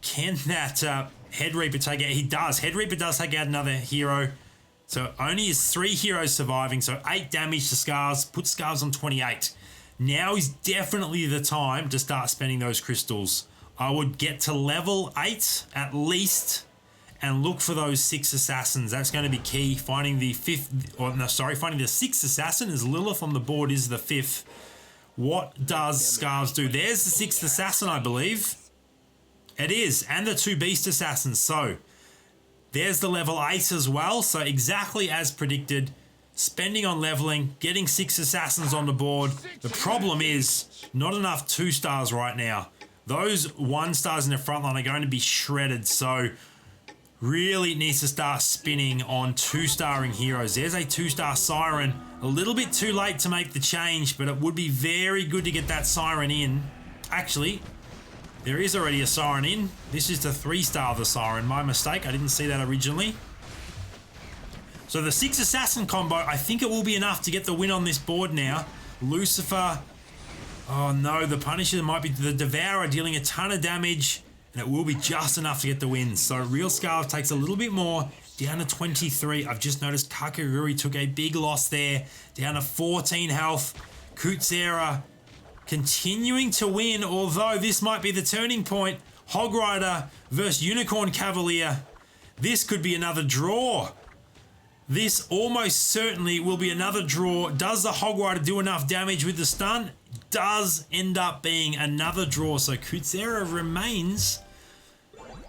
Can that Head Reaper take out? He does. Head Reaper does take out another hero. So only is 3 heroes surviving. So 8 damage to Scarves. Put Scarves on 28. Now is definitely the time to start spending those crystals. I would get to level 8 at least and look for those 6 assassins. That's going to be key. Finding the 6th assassin, as Lilith on the board is the 5th. What does Scarves do? There's the 6th assassin, I believe. It is, and the 2 beast assassins. So there's the level 8 as well. So exactly as predicted. Spending on leveling, getting 6 assassins on the board. The problem is not enough 2 stars right now. Those 1 stars in the front line are going to be shredded. So really needs to start spinning on 2-starring heroes. There's a 2-star Siren. A little bit too late to make the change, but it would be very good to get that Siren in. Actually, there is already a Siren in. This is the 3-star the Siren. My mistake. I didn't see that originally. So the 6 assassin combo, I think it will be enough to get the win on this board now. Lucifer. Oh no, the Punisher might be the Devourer dealing a ton of damage. And it will be just enough to get the win. So Real Scarf takes a little bit more, down to 23. I've just noticed Kakagurui took a big loss there, down to 14 health. Kutsera continuing to win, although this might be the turning point. Hog Rider versus Unicorn Cavalier. This could be another draw. This almost certainly will be another draw. Does the Hog Rider do enough damage with the stun? Does end up being another draw. So Kutsera remains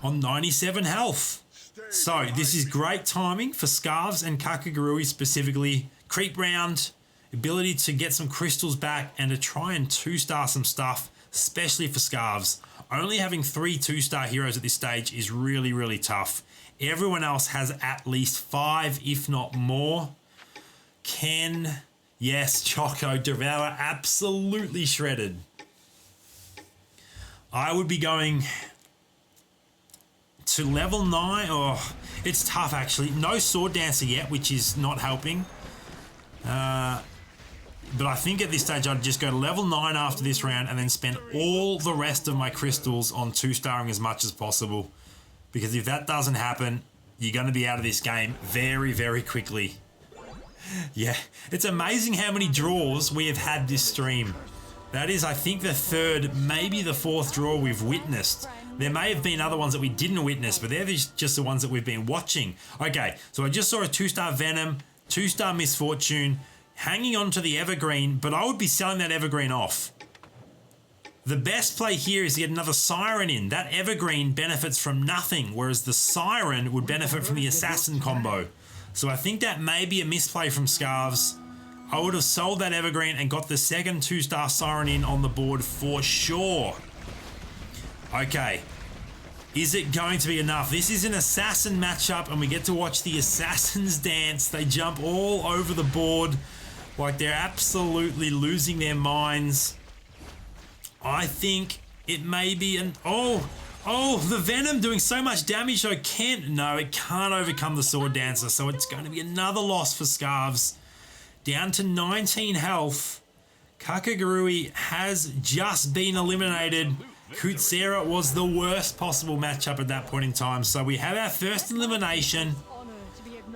on 97 health. So this is great timing for Scarves and Kakagurui specifically. Creep round, ability to get some crystals back and to try and 2-star some stuff, especially for Scarves. Only having 3 2-star heroes at this stage is really, really tough. Everyone else has at least 5, if not more. Ken, yes, Choco, Devour, absolutely shredded. I would be going to level 9. Oh, it's tough actually. No Sword Dancer yet, which is not helping. But I think at this stage I'd just go to level 9 after this round and then spend all the rest of my crystals on 2-starring as much as possible. Because if that doesn't happen, you're going to be out of this game very, very quickly. Yeah, it's amazing how many draws we have had this stream. That is, I think, the 3rd, maybe the 4th draw we've witnessed. There may have been other ones that we didn't witness, but they're just the ones that we've been watching. Okay, so I just saw a 2-star Venom, 2-star Misfortune, hanging on to the Evergreen, but I would be selling that Evergreen off. The best play here is to get another Siren in. That Evergreen benefits from nothing, whereas the Siren would benefit from the Assassin combo. So I think that may be a misplay from Scarves. I would have sold that Evergreen and got the second 2-star Siren in on the board for sure. Okay. Is it going to be enough? This is an Assassin matchup and we get to watch the Assassins dance. They jump all over the board like they're absolutely losing their minds. I think it may be an... Oh, the Venom doing so much damage so it can't overcome the Sword Dancer. So it's going to be another loss for Scarves. Down to 19 health. Kakagurui has just been eliminated. Kutsera was the worst possible matchup at that point in time. So we have our first elimination.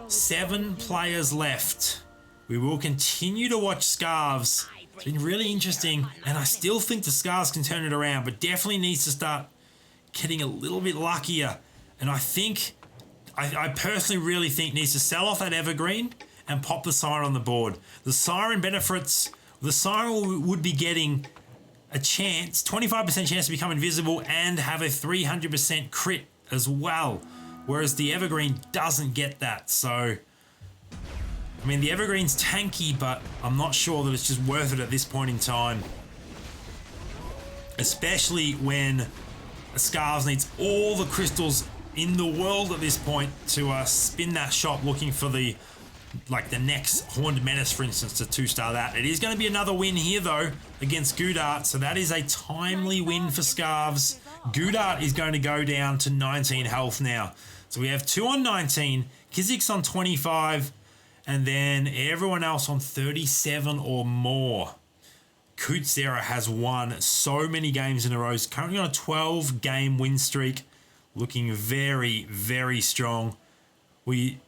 7 players left. We will continue to watch Scarves. It's been really interesting, and I still think the Scarves can turn it around, but definitely needs to start getting a little bit luckier. And I think, I personally really think needs to sell off that Evergreen and pop the Siren on the board. The Siren benefits, the Siren would be getting a chance, 25% chance to become invisible and have a 300% crit as well, whereas the Evergreen doesn't get that. So, I mean, the Evergreen's tanky, but I'm not sure that it's just worth it at this point in time. Especially when Scarves needs all the crystals in the world at this point to spin that shot looking for the next Horned Menace, for instance, to 2-star that. It is going to be another win here, though, against Goodart, so that is a timely win for Scarves. Goodart is going to go down to 19 health now. So we have 2 on 19, Kizik's on 25, and then everyone else on 37 or more. Kutsera has won so many games in a row. He's currently on a 12-game win streak, looking very, very strong. We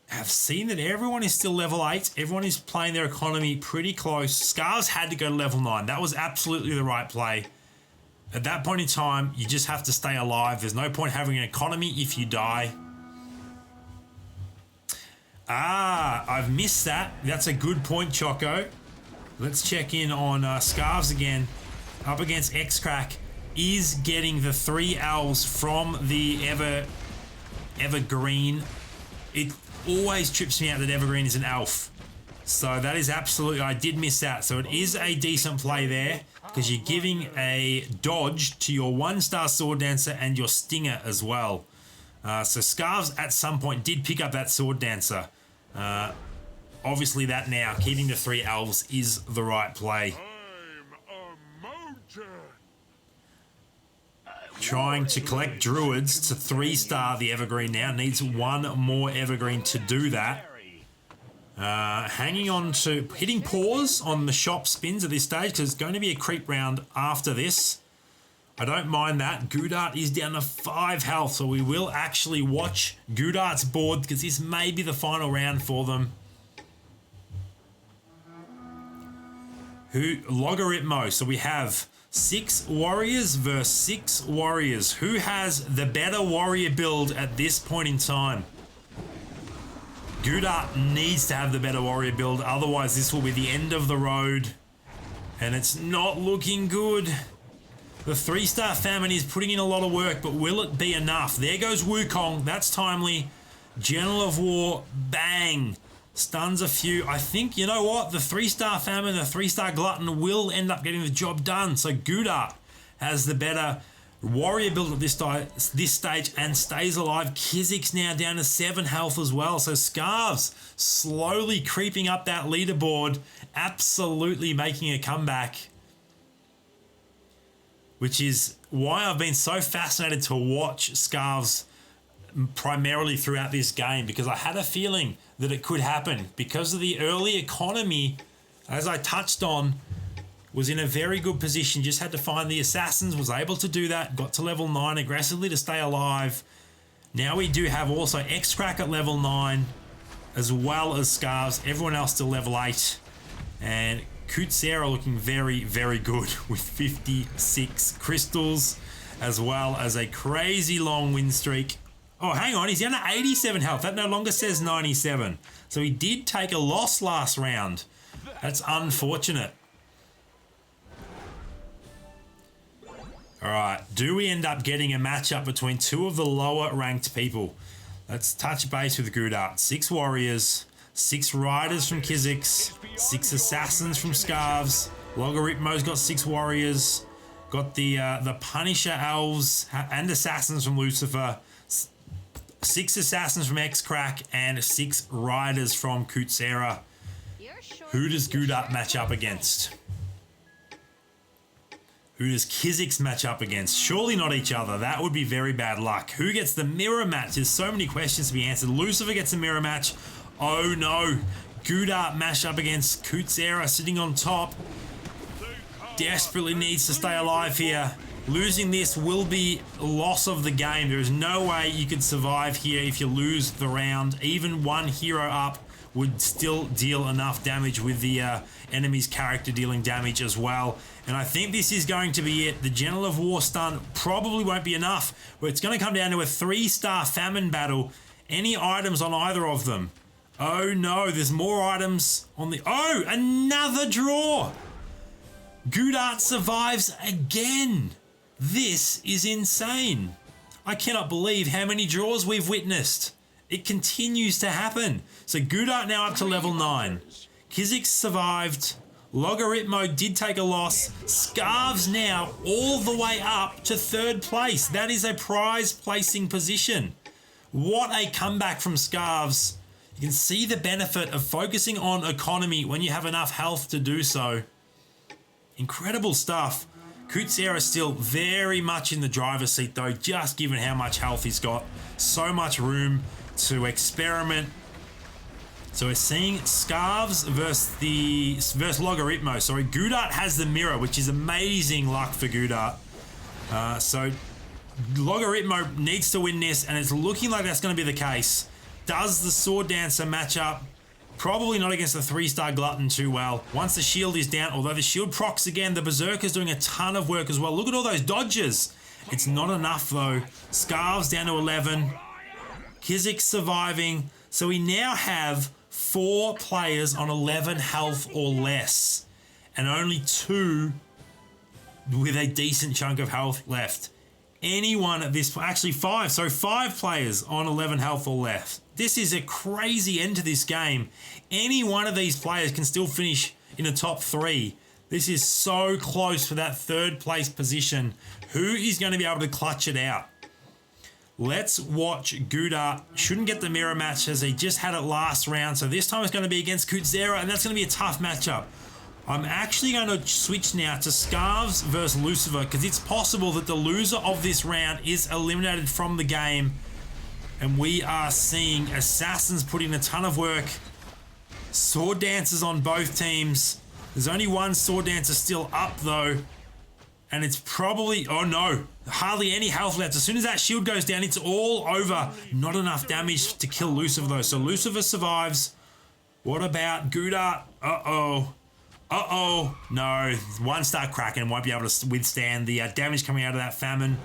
have seen that everyone is still level 8. Everyone is playing their economy pretty close. Scarves had to go to level 9. That was absolutely the right play. At that point in time, you just have to stay alive. There's no point having an economy if you die. I've missed that. That's a good point, Choco. Let's check in on Scarves again. Up against X-Crack. Is getting the 3 L's from the Evergreen. It always trips me out that Evergreen is an elf. So that is absolutely... I did miss that. So it is a decent play there because you're giving a dodge to your 1-star Sword Dancer and your Stinger as well. So Scarves at some point did pick up that Sword Dancer. Obviously that now, keeping the 3 elves is the right play. Trying to collect druids to 3-star the Evergreen now. Needs 1 more Evergreen to do that. Hanging on to... Hitting pause on the shop spins at this stage because it's going to be a creep round after this. I don't mind that. Goodart is down to 5 health, so we will actually watch Goodart's board because this may be the final round for them. Logarithmo. So we have 6 warriors versus 6 warriors. Who has the better warrior build at this point in time? Goodart needs to have the better warrior build, otherwise this will be the end of the road. And it's not looking good. The 3-star famine is putting in a lot of work, but will it be enough? There goes Wukong. That's timely. General of War, bang. Stuns a few. I think, you know what? The 3-star famine, the 3-star glutton will end up getting the job done. So Gudart has the better warrior build at this stage and stays alive. Kizik's now down to 7 health as well. So Scarves slowly creeping up that leaderboard, absolutely making a comeback, which is why I've been so fascinated to watch Scarves primarily throughout this game, because I had a feeling that it could happen because of the early economy, as I touched on, was in a very good position. Just had to find the assassins, was able to do that, got to level 9 aggressively to stay alive. Now we do have also X-Crack at level 9 as well as Scarves. Everyone else still level 8. And Kutsera looking very, very good with 56 crystals as well as a crazy long win streak. Oh, hang on, he's down to 87 health. That no longer says 97. So he did take a loss last round. That's unfortunate. All right, do we end up getting a matchup between two of the lower ranked people? Let's touch base with Gudart. 6 warriors, 6 riders from Kizik's, 6 assassins from Scarves. Logarithmo's got 6 warriors. Got the Punisher elves and assassins from Lucifer. 6 assassins from X-Crack and 6 riders from Kutsera. Who does Gudart match up against? Who does Kizik's match up against? Surely not each other. That would be very bad luck. Who gets the mirror match? There's so many questions to be answered. Lucifer gets a mirror match. Oh no. Gudart match up against Kutsera sitting on top. Desperately needs to stay alive here. Losing this will be loss of the game. There is no way you could survive here if you lose the round. Even one hero up would still deal enough damage with the enemy's character dealing damage as well. And I think this is going to be it. The General of War stun probably won't be enough, but it's going to come down to a 3-star famine battle. Any items on either of them? Oh no, there's more items on the... Oh, another draw! Gudart survives again. This is insane. I cannot believe how many draws we've witnessed. It continues to happen. So Gudart now up to level 9. Kizik survived. Logarithmo did take a loss. Scarves now all the way up to 3rd place. That is a prize placing position. What a comeback from Scarves. You can see the benefit of focusing on economy when you have enough health to do so. Incredible stuff. Kutsera still very much in the driver's seat though, just given how much health he's got. So much room to experiment. So we're seeing Scarves versus Logarithmo. Sorry, Gudart has the mirror, which is amazing luck for Gudart. So Logarithmo needs to win this, and it's looking like that's going to be the case. Does the Sword Dancer match up? Probably not against the 3-star Glutton too well. Once the shield is down, although the shield procs again, the Berserker's doing a ton of work as well. Look at all those dodges. It's not enough though. Scarves down to 11. Kizik surviving. So we now have 4 players on 11 health or less, and only 2 with a decent chunk of health left. Anyone at this, actually 5, so 5 players on 11 health or less. This is a crazy end to this game. Any one of these players can still finish in the top 3. This is so close for that 3rd place position. Who is going to be able to clutch it out? Let's watch Gudart. Shouldn't get the mirror match as he just had it last round. So this time it's going to be against Kutsera, and that's going to be a tough matchup. I'm actually going to switch now to Scarves versus Lucifer, because it's possible that the loser of this round is eliminated from the game. And we are seeing Assassins put in a ton of work. Sword Dancers on both teams. There's only one Sword Dancer still up though. And it's probably, oh no, hardly any health left. As soon as that shield goes down, it's all over. Not enough damage to kill Lucifer though. So Lucifer survives. What about Gudart? Uh-oh. Uh-oh. No, 1-star Kraken won't be able to withstand the damage coming out of that famine.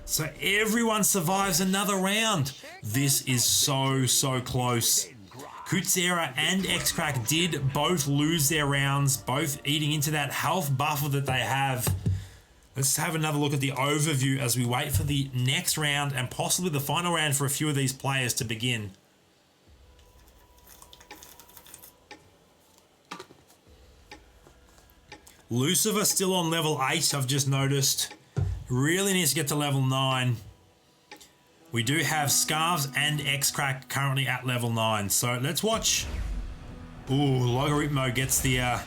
So everyone survives another round. This is so, so close. Kutsera and X-Crack did both lose their rounds, both eating into that health buffer that they have. Let's have another look at the overview as we wait for the next round and possibly the final round for a few of these players to begin. Lucifer still on level 8, I've just noticed. Really needs to get to level 9. We do have Scarves and X-Crack currently at level 9. So let's watch. Ooh, Logarithmo gets the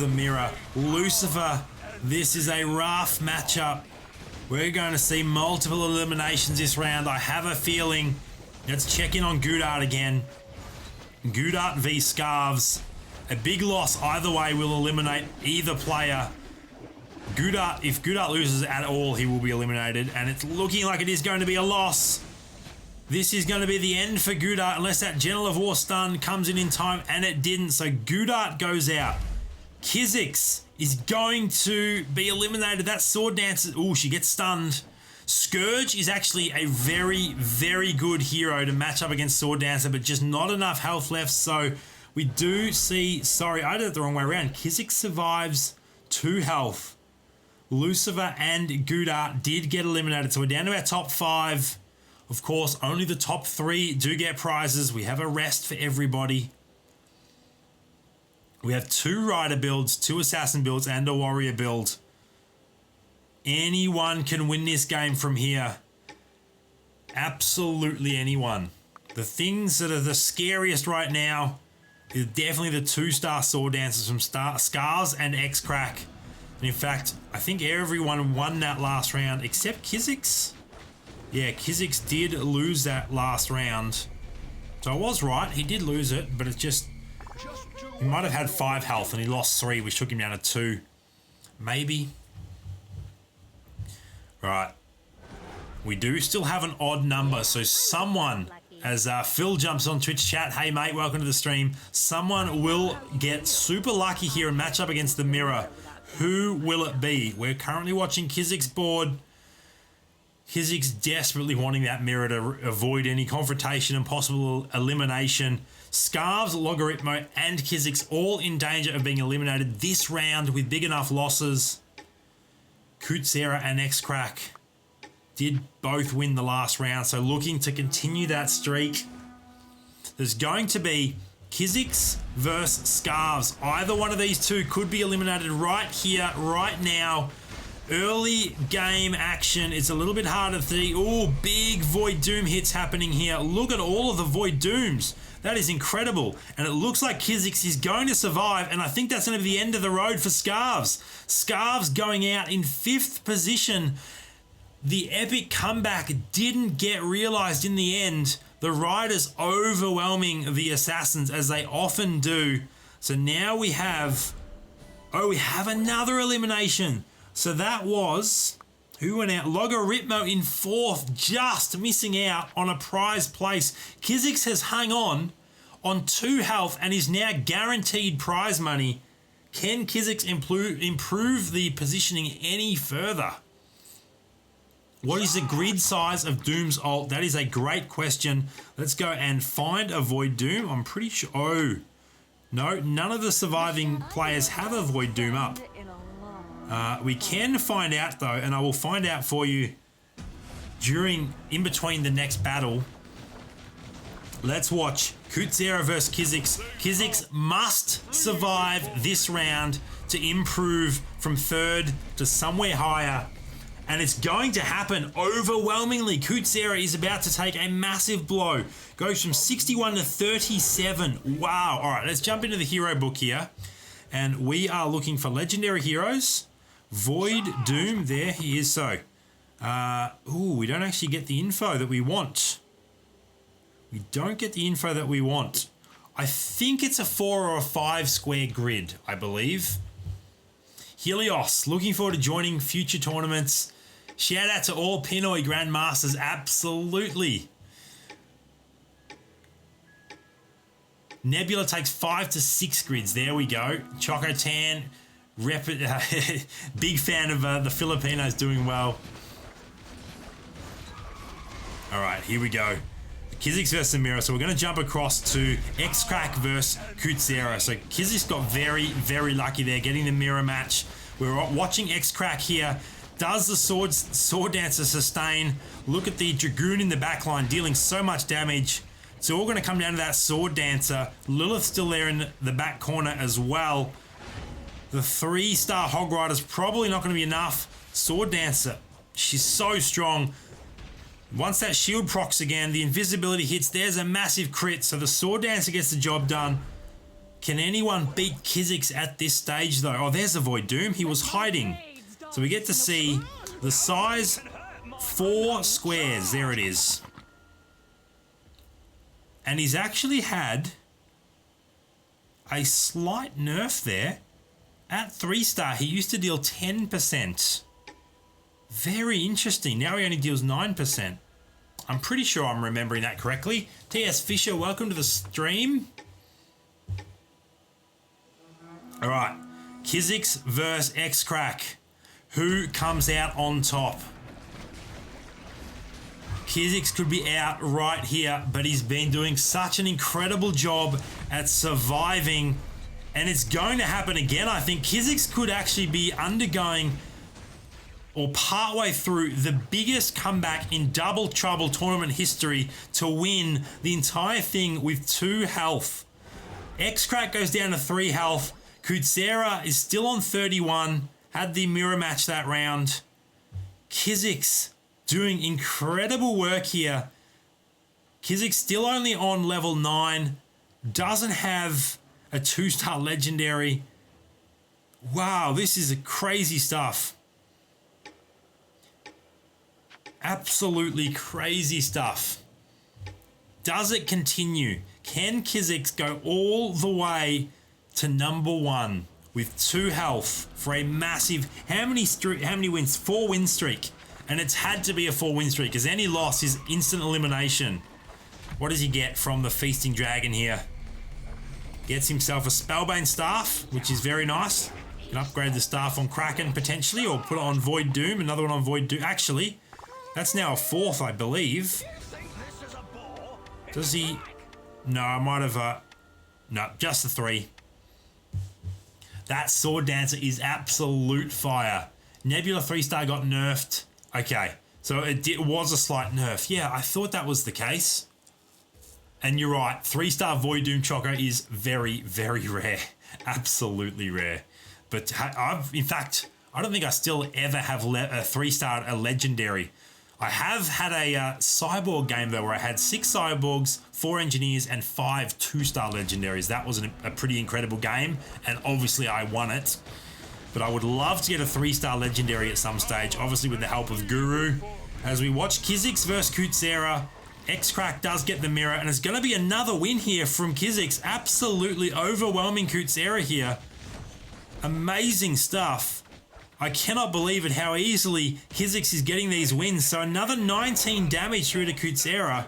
mirror. Lucifer, this is a rough matchup. We're going to see multiple eliminations this round. I have a feeling. Let's check in on Goodart again. Goodart v Scarves. A big loss either way will eliminate either player. Goodart, if Goodart loses at all, he will be eliminated. And it's looking like it is going to be a loss. This is going to be the end for Goodart unless that General of War stun comes in time, and it didn't. So Goodart goes out. Kizix is going to be eliminated. That Sword Dancer, oh, she gets stunned. Scourge is actually a very, very good hero to match up against Sword Dancer, but just not enough health left. So we do see, sorry, I did it the wrong way around. Kizix survives 2 health. Lucifer and Goodart did get eliminated. So we're down to our top 5. Of course, only the top 3 do get prizes. We have a rest for everybody. We have 2 Rider builds, 2 Assassin builds, and a Warrior build. Anyone can win this game from here. Absolutely anyone. The things that are the scariest right now is definitely the 2-star Sword Dancers from Scars and X-Crack. And in fact, I think everyone won that last round except Kizix. Yeah, Kizix did lose that last round. So I was right, he did lose it, but it's just... He might have had 5 health and he lost 3, which took him down to 2. Maybe. Right. We do still have an odd number, so someone... As Phil jumps on Twitch chat, hey mate, welcome to the stream. Someone will get super lucky here and match up against the mirror. Who will it be? We're currently watching Kizix board. Kizix desperately wanting that mirror to avoid any confrontation and possible elimination. Scarves, Logarithmo, and Kizix all in danger of being eliminated this round with big enough losses. Kutsera and X-Crack did both win the last round, so looking to continue that streak. There's going to be Kizix versus Scarves. Either one of these two could be eliminated right here, right now. Early game action. It's a little bit harder to see. Oh, big Void Doom hits happening here. Look at all of the Void Dooms. That is incredible. And it looks like Kizix is going to survive, and I think that's going to be the end of the road for Scarves. Scarves going out in 5th position. The epic comeback didn't get realized in the end. The Riders overwhelming the Assassins as they often do. So now we have... Oh, we have another elimination. So that was... Who went out? Logarithmo in 4th, just missing out on a prize place. Kizix has hung on 2 health and is now guaranteed prize money. Can Kizix improve the positioning any further? What is the grid size of Doom's ult? That is a great question. Let's go and find a Void Doom. I'm pretty sure... Oh, no, none of the surviving players have a Void Doom up. We can find out, though, and I will find out for you in between the next battle. Let's watch Kutsera versus Kizix. Kizix must survive this round to improve from 3rd to somewhere higher. And it's going to happen overwhelmingly. Kutsera is about to take a massive blow. Goes from 61 to 37. Wow. All right, let's jump into the hero book here. And we are looking for legendary heroes. Void Doom, there he is. So, we don't actually get the info that we want. We don't get the info that we want. I think it's a 4 or a 5 square grid, I believe. Helios, looking forward to joining future tournaments. Shout out to all Pinoy Grandmasters, absolutely. Nebula takes 5 to 6 grids, there we go. Choco Tan, big fan of the Filipinos doing well. All right, here we go. Kizix versus Mirror. So we're going to jump across to X-Crack versus Kutsera. So Kizix got very, very lucky there, getting the mirror match. We're watching X-Crack here. Does the sword dancer sustain? Look at the Dragoon in the back line dealing so much damage. It's all going to come down to that sword dancer. Lilith still there in the back corner as well. The 3-star Hog Rider's probably not going to be enough. Sword dancer, she's so strong. Once that shield procs again, the invisibility hits. There's a massive crit, so the sword dancer gets the job done. Can anyone beat Kha'Zix at this stage though? Oh, there's the Void Doom. He was hiding. So we get to see the size 4 squares. There it is. And he's actually had a slight nerf there. At 3-star, he used to deal 10%. Very interesting. Now he only deals 9%. I'm pretty sure I'm remembering that correctly. T.S. Fisher, welcome to the stream. All right. Kha'Zix versus X-Crack. Who comes out on top? Kha'Zix could be out right here, but he's been doing such an incredible job at surviving, and it's going to happen again. I think Kha'Zix could actually be undergoing or partway through the biggest comeback in Double Trouble tournament history to win the entire thing with 2 health. X-Crack goes down to 3 health. Kutsera is still on 31, had the mirror match that round. Kha'Zix doing incredible work here. Kha'Zix still only on level 9, doesn't have a 2-star legendary. Wow, this is crazy stuff. Absolutely crazy stuff. Does it continue? Can Kha'Zix go all the way to number 1 with 2 health for a massive... How many wins? 4 win streak. And it's had to be a 4 win streak because any loss is instant elimination. What does he get from the Feasting Dragon here? Gets himself a Spellbane Staff, which is very nice. Can upgrade the staff on Kraken potentially, or put it on Void Doom. Another one on Void Doom. Actually, that's now a 4th, I believe. Does he... No, I might have... No, just the 3. That Sword Dancer is absolute fire. Nebula 3-star got nerfed. Okay, so it was a slight nerf. Yeah, I thought that was the case. And you're right, 3-star Void Doom Choco is very, very rare. Absolutely rare. But in fact, I don't think I still ever have a 3-star a legendary. I have had a cyborg game though where I had 6 cyborgs, 4 engineers, and 5 2-star legendaries. That was a pretty incredible game, and obviously I won it. But I would love to get a 3-star legendary at some stage, obviously with the help of Guru. As we watch Kha'Zix versus Kutsera, X-Crack does get the mirror, and it's going to be another win here from Kha'Zix. Absolutely overwhelming Kutsera here. Amazing stuff. I cannot believe it how easily Kha'Zix is getting these wins. So another 19 damage through to Kutsera.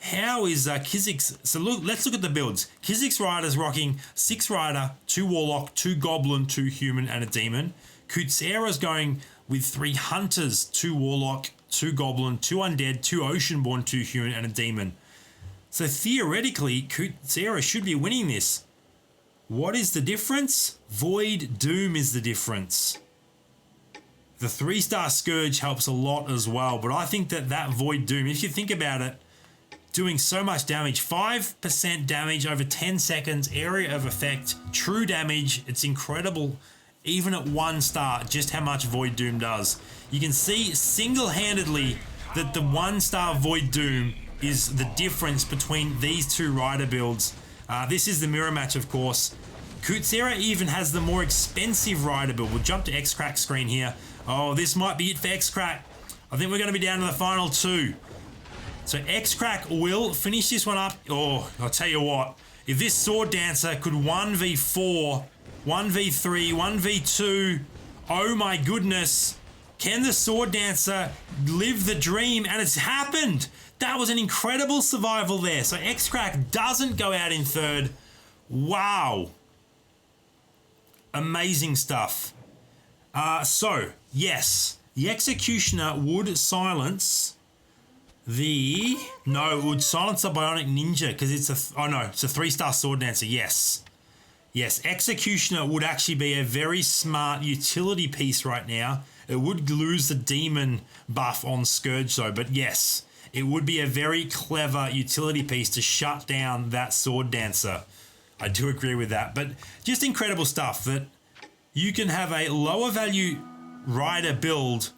How is Kha'Zix... So let's look at the builds. Kha'Zix Rider's rocking 6 Rider, 2 Warlock, 2 Goblin, 2 Human, and a Demon. Kutsera's going with 3 Hunters, 2 Warlock, 2 Goblin, 2 Undead, 2 Oceanborn, 2 Human, and a Demon. So theoretically, Kutsera should be winning this. What is the difference? Void Doom is the difference. The 3-star Scourge helps a lot as well, but I think that Void Doom, if you think about it, doing so much damage, 5% damage over 10 seconds, area of effect, true damage. It's incredible, even at 1 star, just how much Void Doom does. You can see single-handedly that the 1-star Void Doom is the difference between these 2 rider builds. This is the mirror match, of course. Kutsera even has the more expensive rider build. We'll jump to X-Crack screen here. Oh, this might be it for X-Crack. I think we're going to be down to the final 2. So X-Crack will finish this one up. Oh, I'll tell you what. If this Sword Dancer could 1v4, 1v3, 1v2, oh my goodness. Can the Sword Dancer live the dream? And it's happened. That was an incredible survival there. So X-Crack doesn't go out in 3rd. Wow. Amazing stuff. So, yes. The Executioner would silence... No, it would silence the Bionic Ninja because it's a 3-star Sword Dancer. Yes. Yes, Executioner would actually be a very smart utility piece right now. It would lose the demon buff on Scourge though, but yes, it would be a very clever utility piece to shut down that Sword Dancer. I do agree with that, but just incredible stuff that you can have a lower value rider build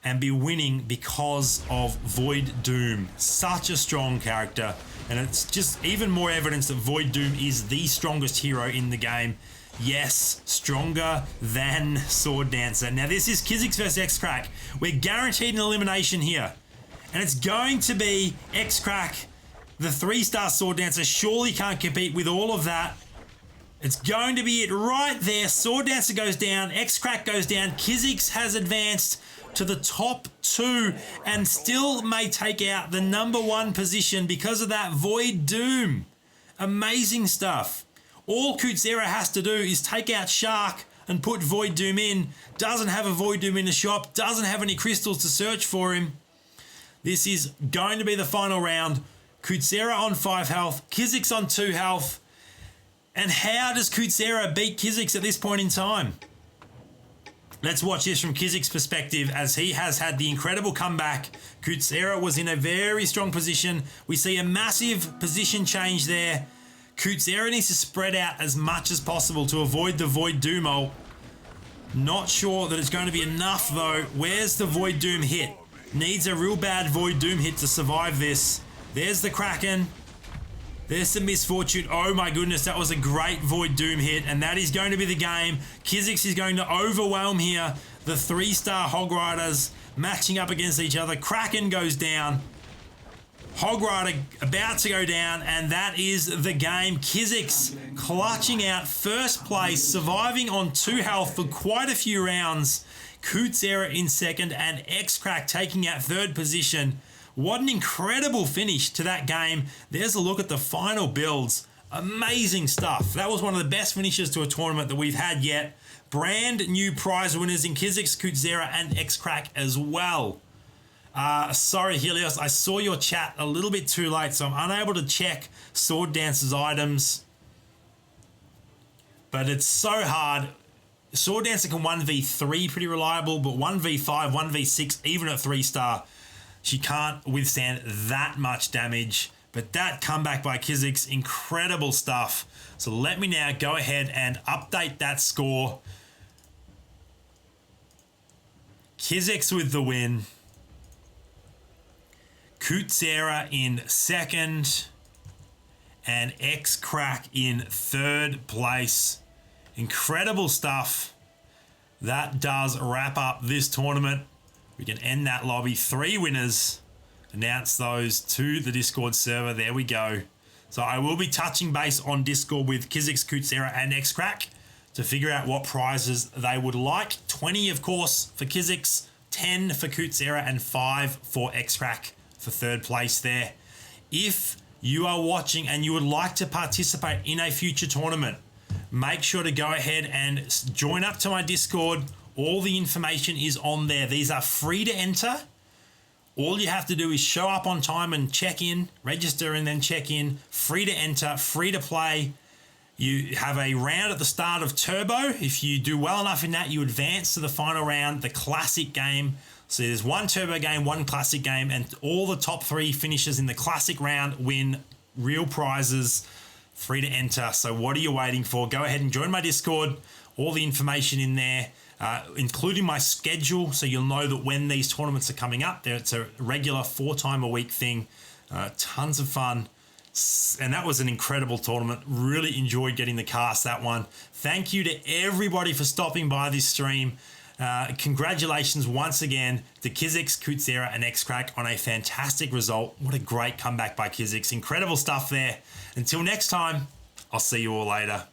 and be winning because of Void Doom. Such a strong character, and it's just even more evidence that Void Doom is the strongest hero in the game. Yes, stronger than Sword Dancer. Now this is Kha'Zix vs X-Crack. We're guaranteed an elimination here, and it's going to be X-Crack. The 3-star Sword Dancer surely can't compete with all of that. It's going to be it right there. Sword Dancer goes down, X-Crack goes down. Kha'Zix has advanced to the top 2 and still may take out the number 1 position because of that Void Doom. Amazing stuff. All Kutzera has to do is take out Shark and put Void Doom in. Doesn't have a Void Doom in the shop, doesn't have any crystals to search for him. This is going to be the final round. Kutzera on 5 health, Kha'Zix on 2 health. And how does Kutzera beat Kha'Zix at this point in time? Let's watch this from Kha'Zix's perspective as he has had the incredible comeback. Kutzera was in a very strong position. We see a massive position change there. Kutzera needs to spread out as much as possible to avoid the Void Doom ult. Not sure that it's going to be enough though. Where's the Void Doom hit? Needs a real bad Void Doom hit to survive this. There's the Kraken. There's some misfortune. Oh my goodness, that was a great Void Doom hit, and that is going to be the game. Kha'Zix is going to overwhelm here. The 3-star Hog Riders matching up against each other. Kraken goes down. Hog Rider about to go down, and that is the game. Kha'Zix clutching out first place, surviving on 2 health for quite a few rounds. Kutzera in second, and X-Crack taking out 3rd position. What an incredible finish to that game. There's a look at the final builds. Amazing stuff. That was one of the best finishes to a tournament that we've had yet. Brand new prize winners in Kha'Zix, Kutzera, and X-Crack as well. Sorry, Helios, I saw your chat a little bit too late, so I'm unable to check Sword Dancer's items. But it's so hard. Sword Dancer can 1v3 pretty reliable, but 1v5, 1v6, even at 3-star, she can't withstand that much damage. But that comeback by Kha'Zix, incredible stuff. So let me now go ahead and update that score. Kha'Zix with the win. Kutzera in second. And X-Crack in 3rd place. Incredible stuff. That does wrap up this tournament. We can end that lobby. 3 winners. Announce those to the Discord server. There we go. So I will be touching base on Discord with Kha'Zix, Kutzera, and X-Crack to figure out what prizes they would like. 20, of course, for Kha'Zix, 10 for Kutzera, and 5 for X-Crack for 3rd place there. If you are watching and you would like to participate in a future tournament, make sure to go ahead and join up to my Discord. All the information is on there. These are free to enter. All you have to do is show up on time and check in, register and then check in. Free to enter, free to play. You have a round at the start of Turbo. If you do well enough in that, you advance to the final round, the Classic game. So there's 1 Turbo game, 1 Classic game, and all the top 3 finishers in the Classic round win real prizes. Free to enter. So what are you waiting for? Go ahead and join my Discord. All the information in there. Including my schedule, so you'll know that when these tournaments are coming up. It's a regular 4-time-a-week thing. Tons of fun. And that was an incredible tournament. Really enjoyed getting the cast, that one. Thank you to everybody for stopping by this stream. Congratulations once again to Kha'Zix, Kutzera, and X-Crack on a fantastic result. What a great comeback by Kha'Zix. Incredible stuff there. Until next time, I'll see you all later.